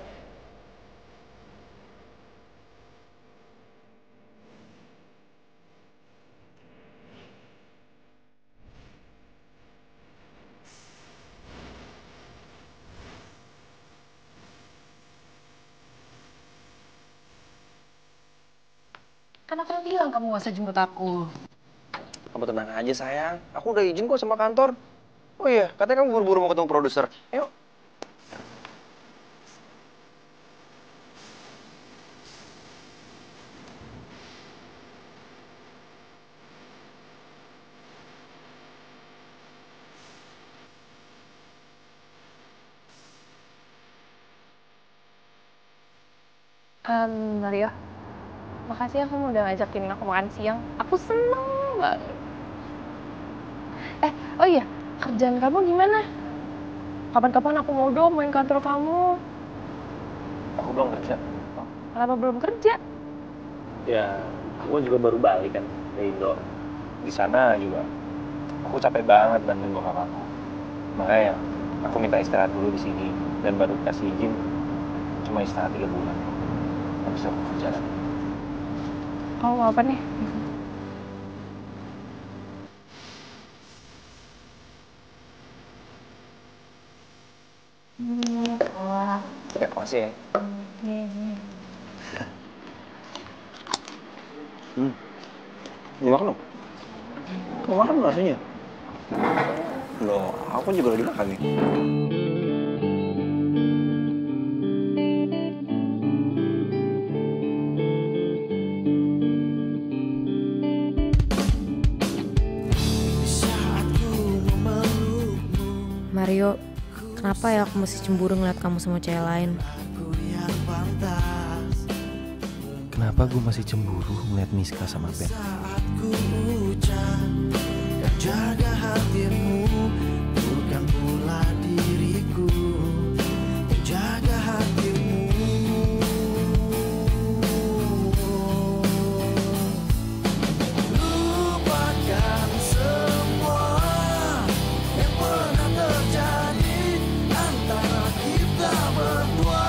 Kan aku bilang kamu gak usah jemput aku.
Kamu tenang aja sayang. Aku udah izin kok sama kantor. Oh iya, katanya kamu buru-buru mau ketemu produser. Ayo.
Mario, makasih ya kamu udah ngajakin aku makan siang. Aku seneng banget. Oh iya, kerjaan kamu gimana? Kapan-kapan aku mau dong main kantor kamu.
Aku belum kerja.
Kenapa belum kerja?
Ya,
Aku juga baru balik kan dari Indo. Di sana juga aku capek banget bantuin bokap aku. Makanya aku minta istirahat dulu di sini dan baru kasih izin cuma istirahat 3 bulan. Habis aku kerja lagi.
Oh, apa nih?
Ya, makasih ya. Ini makan dong. Mau makan rasanya? Loh, aku juga lagi makan nih.
Mario, kenapa ya aku masih cemburu ngeliat kamu sama cewek lain?
Kenapa gue masih cemburu ngeliat Miska sama Ben?
Jaga hatimu, bukan pula diriku. Jaga hatimu. Lupakan semua yang pernah terjadi antara kita berdua.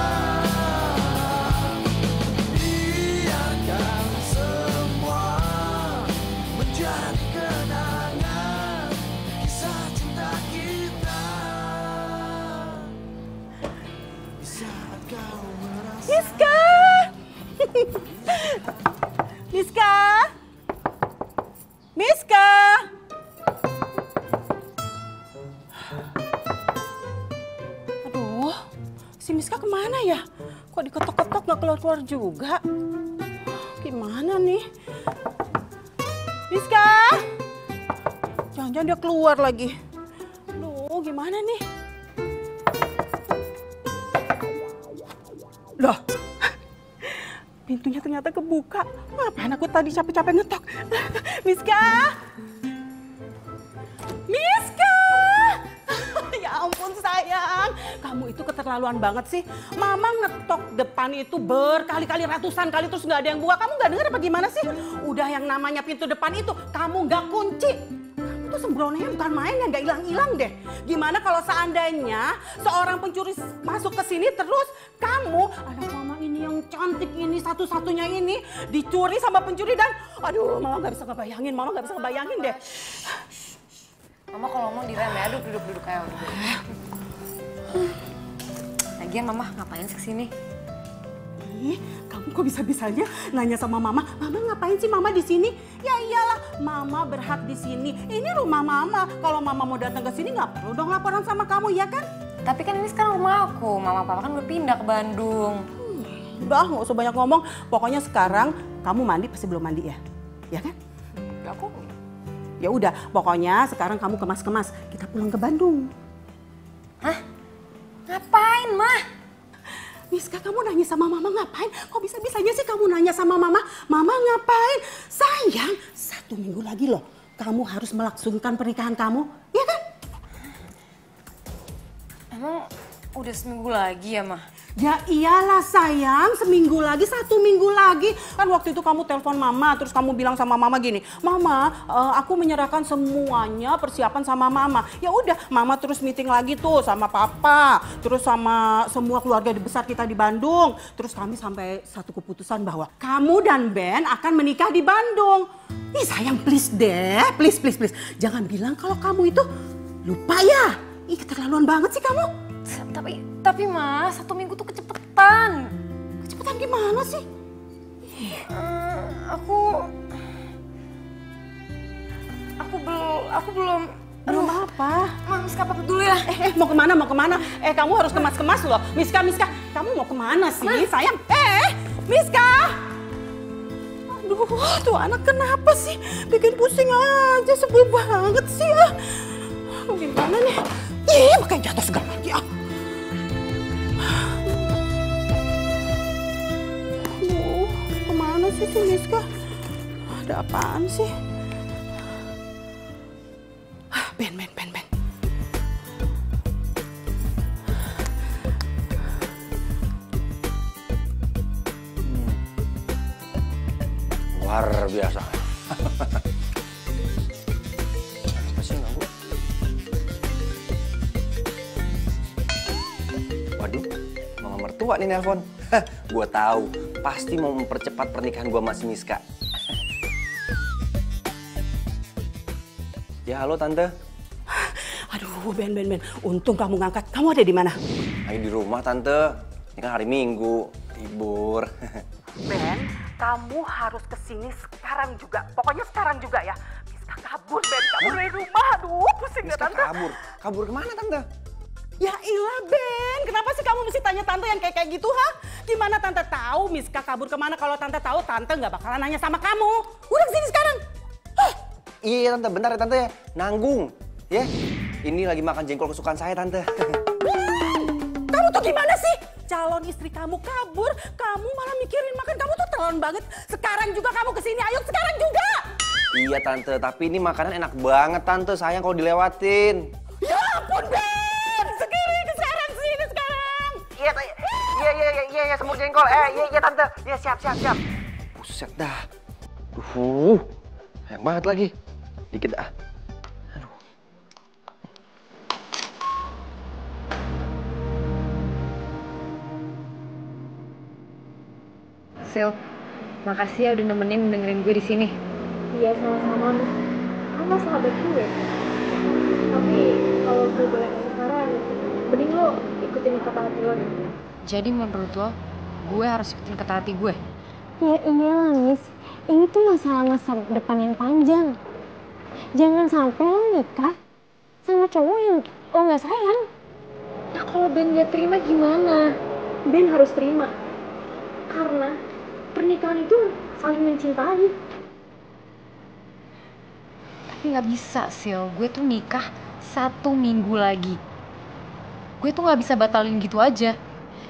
Biarkan semua menjadi kenangan kisah cinta kita. Di saat kau merasa
Miska! Miska! Miska! Aduh, si Miska kemana ya? Kok diketok-ketok gak keluar-keluar juga? Gimana nih? Miska! Jangan-jangan dia keluar lagi. Aduh, gimana nih? Loh, pintunya ternyata kebuka. Ngapain aku tadi capek-capek ngetok? Miska! Miska! Ya ampun sayang, kamu itu keterlaluan banget sih. Mama ngetok depan itu berkali-kali, ratusan kali terus nggak ada yang buka. Kamu nggak dengar apa gimana sih? Udah yang namanya pintu depan itu kamu nggak kunci. Kamu tuh sembrononya bukan main ya, nggak hilang-hilang deh. Gimana kalau seandainya seorang pencuri masuk ke sini terus kamu, anak mama ini yang cantik ini satu-satunya ini dicuri sama pencuri dan aduh mama nggak bisa ngebayangin deh.
Mama kalau mau direm ya, duduk ayo duduk. Lagian mama ngapain sih kesini?
Ih, kamu kok bisa-bisanya nanya sama mama, mama ngapain sih mama di sini? Ya iyalah, mama berhak di sini. Ini rumah mama. Kalau mama mau datang ke sini nggak perlu dong laporan sama kamu, ya kan?
Tapi kan ini sekarang rumah aku, mama papa kan udah pindah ke Bandung.
Udah, nggak usah banyak ngomong. Pokoknya sekarang kamu mandi pasti belum mandi ya, ya kan?
Aku
Ya udah, pokoknya sekarang kamu kemas-kemas. Kita pulang ke Bandung.
Hah? Ngapain, Mah?
Miska, kamu nanya sama mama ngapain? Kok bisa-bisanya sih kamu nanya sama mama? Mama ngapain? Sayang, 1 minggu lagi loh. Kamu harus melangsungkan pernikahan kamu, ya kan?
Emang udah seminggu lagi ya, Mah?
Ya iyalah sayang, seminggu lagi, 1 minggu lagi. Kan waktu itu kamu telepon mama, terus kamu bilang sama mama gini, Mama, aku menyerahkan semuanya persiapan sama mama. Ya udah, mama terus meeting lagi tuh sama papa, terus sama semua keluarga besar kita di Bandung. Terus kami sampai satu keputusan bahwa kamu dan Ben akan menikah di Bandung. Ih sayang, please deh, please. Jangan bilang kalau kamu itu lupa ya. Ih keterlaluan banget sih kamu.
Tapi Mas, 1 minggu tuh kecepetan.
Kecepetan gimana sih?
Aku belum.
Belum apa?
Mas, kapan dulu ya?
Mau kemana? Kamu harus kemas-kemas loh. Miska, kamu mau kemana sih? Sayang, Miska! Aduh, tuh anak kenapa sih? Bikin pusing aja, sebel banget sih ya. Gimana nih? Ih, makanya jatuh segala lagi ah. Aduh, kemana sih tuh Miska? Ada apaan sih? Ben.
Luar biasa. Apa sih ganggu? Waduh, mama mertua nih nelpon. Gua tahu, pasti mau mempercepat pernikahan gua sama si Miska. Ya halo tante.
Aduh, Ben. Untung kamu ngangkat. Kamu ada di mana?
Lagi di rumah tante. Ini kan hari Minggu, libur.
Ben, kamu harus kesini sekarang juga. Pokoknya sekarang juga ya. Miska kabur, Ben. Kabur dari rumah. Aduh, pusing ya
Miska
tante.
kabur. Kabur kemana tante?
Ya ilah, Ben. Kenapa sih kamu mesti tanya tante yang kayak gitu, ha? Gimana tante tahu Miska kabur kemana? Kalau tante tahu, tante nggak bakalan nanya sama kamu. Udah kesini sekarang.
Iya tante, bentar ya tante ya. Nanggung. Ya, ini lagi makan jengkol kesukaan saya tante.
Kamu tuh gimana sih? Calon istri kamu kabur, kamu malah mikirin makan. Kamu tuh telon banget. Sekarang juga kamu kesini, ayo sekarang juga.
Iya tante, tapi ini makanan enak banget tante. Sayang kalau dilewatin.
Ya ampun, Ben. Sekarang sini sekarang.
Iya, semur jengkol. Iya tante. Iya siap. Buset dah. Sayang banget lagi. Dikit ah.
Sil, makasih ya udah nemenin dengerin gue di sini.
Iya, sama-sama. Kamu sahabat gue. Tapi kalau gue boleh kasih saran, mending lo ikutin kata hati lo deh.
Jadi menurut lo, gue harus ikutin kata hati gue?
Ya iyalah, Miss. Ini tuh masa depan yang panjang. Jangan sampai lo nikah sama cowok yang lo nggak sayang.
Nah kalau Ben gak terima gimana?
Ben harus terima. Karena pernikahan itu saling mencintai.
Tapi gak bisa, Sil. Gue tuh nikah 1 minggu lagi. Gue tuh gak bisa batalin gitu aja.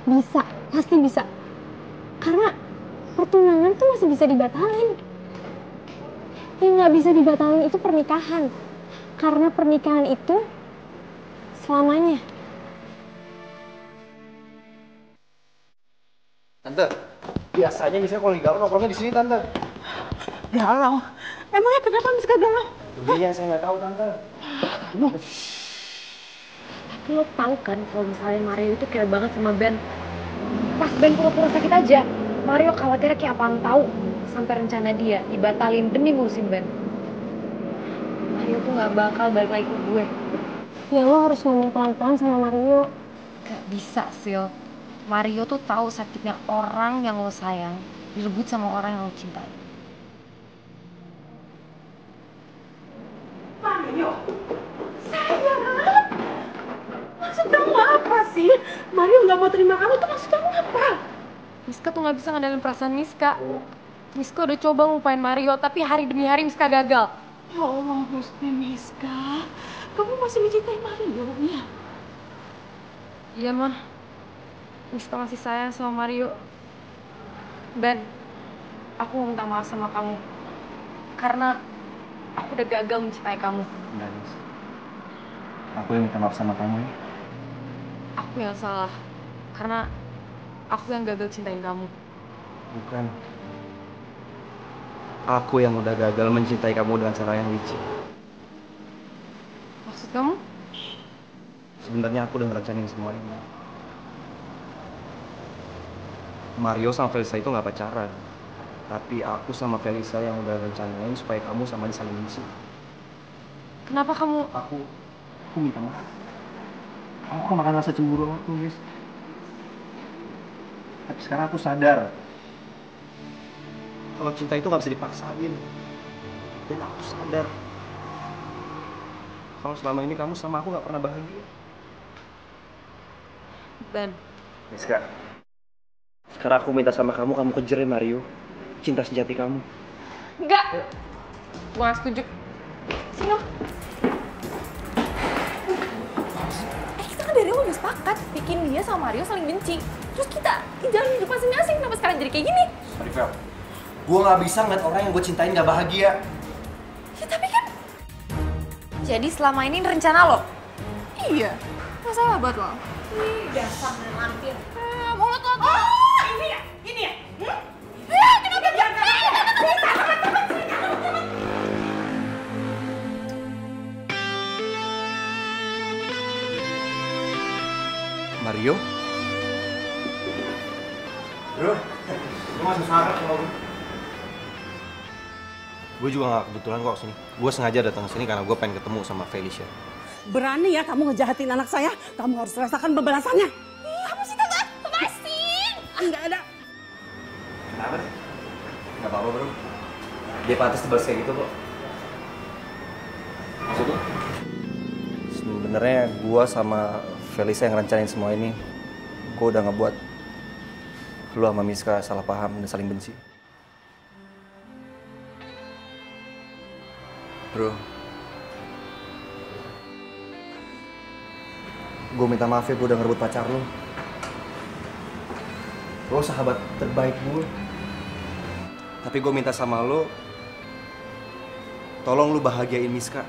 Bisa, pasti bisa. Karena pertunangan tuh masih bisa dibatalin. Yang nggak bisa dibatalin itu pernikahan. Karena pernikahan itu selamanya.
Tante, biasanya misalnya kalau lagi galau nongkrongnya di sini tante.
Galau? Emangnya kenapa Miska galau?
Iya, saya nggak tahu tante.
Tapi lo tau kan kalau misalnya Mario itu care banget sama Ben. Pas Ben pura-pura sakit aja, Mario khawatirnya kayak apaan tahu sampai rencana dia dibatalin demi ngurusin Ben. Mario tuh gak bakal balik lagi ke gue.
Ya lo harus ngomong pelan-pelan sama Mario.
Gak bisa, Sil. Mario tuh tahu sakitnya orang yang lo sayang direbut sama orang yang lo cintai.
Mario? Sayang? Maksud kamu apa sih? Mario nggak mau terima kamu tuh maksud kamu apa?
Miska tuh gak bisa ngandelin perasaan Miska. Miska udah coba ngelupain Mario, tapi hari demi hari Miska gagal.
Ya Allah, Miska. Kamu masih mencintai Mario, ya?
Iya, Mah. Miska masih sayang sama Mario. Ben, aku mau minta maaf sama kamu. Karena aku udah gagal mencintai kamu.
Enggak, Nis. Aku yang minta maaf sama kamu ya.
Aku yang salah. Karena aku yang gagal cintain kamu.
Bukan. Aku yang udah gagal mencintai kamu dengan cara yang licik.
Maksud kamu?
Sebenarnya aku udah ngerencanain semua ini. Mario sama Felisa itu nggak pacaran. Tapi aku sama Felisa yang udah rencanain supaya kamu sama dia saling benci.
Kenapa kamu...
Aku minta maaf. Aku kemakan rasa cemburu sama aku, guys. Tapi sekarang aku sadar kalau cinta itu nggak bisa dipaksain. Dan aku sadar kalau selama ini kamu sama aku nggak pernah bahagia.
Ben.
Miska, sekarang aku minta sama kamu kejarin Mario, cinta sejati kamu.
Enggak. Gue gak setuju. Sini lo.
Kita kan dari awal udah sepakat bikin dia sama Mario saling benci. Terus kita jalan hidup masing-masing, kenapa sekarang jadi kayak gini?
Sorry, Fel. Gue gak bisa ngeliat orang yang gue cintain gak bahagia.
Ya tapi kan... Jadi selama ini rencana lo? Iya. Masalah buat lo? Ih, dasar lampir. Mulut lo tuh. Oh, ini ya? Kenapa?
Lu masih saran sama gue? Gue juga gak kebetulan kok sini. Gue sengaja datang sini karena gue pengen ketemu sama Felicia.
Berani ya kamu ngejahatin anak saya? Kamu harus rasakan pembalasannya.
Kamu sih tante, lepasin!
Enggak ada.
Kenapa deh? Gak apa-apa bro. Dia pantas dibalas kayak gitu kok. Maksud lu? Sebenarnya gue sama Felicia yang rencanain semua ini. Gue udah ngebuat lu sama Miska salah paham dan saling benci. Bro, gue minta maaf ya gue udah ngerebut pacar lu. Lo sahabat terbaik gue. Tapi gue minta sama lo, tolong lu bahagiain Miska.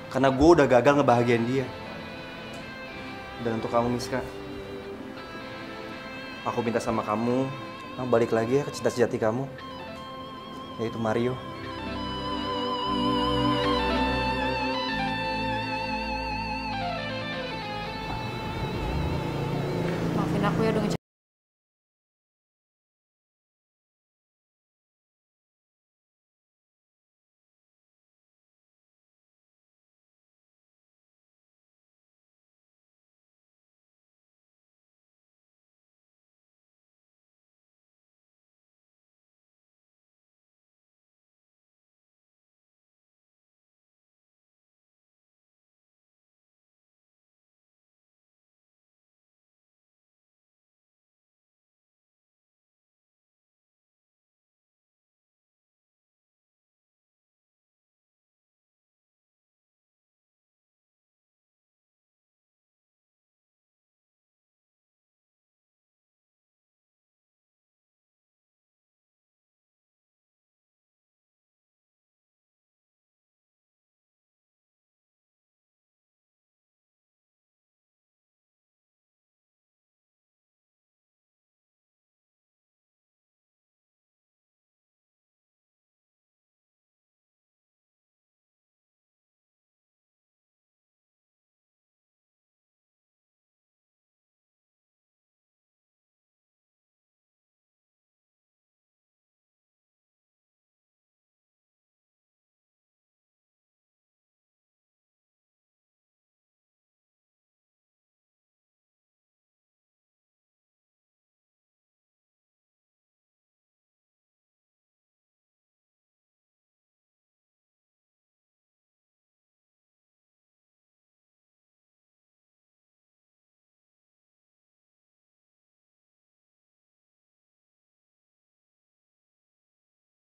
Karena gue udah gagal ngebahagiain dia. Dan untuk kamu Miska, aku minta sama kamu balik lagi ya ke cinta sejati kamu, yaitu Mario.
Maafin aku ya udah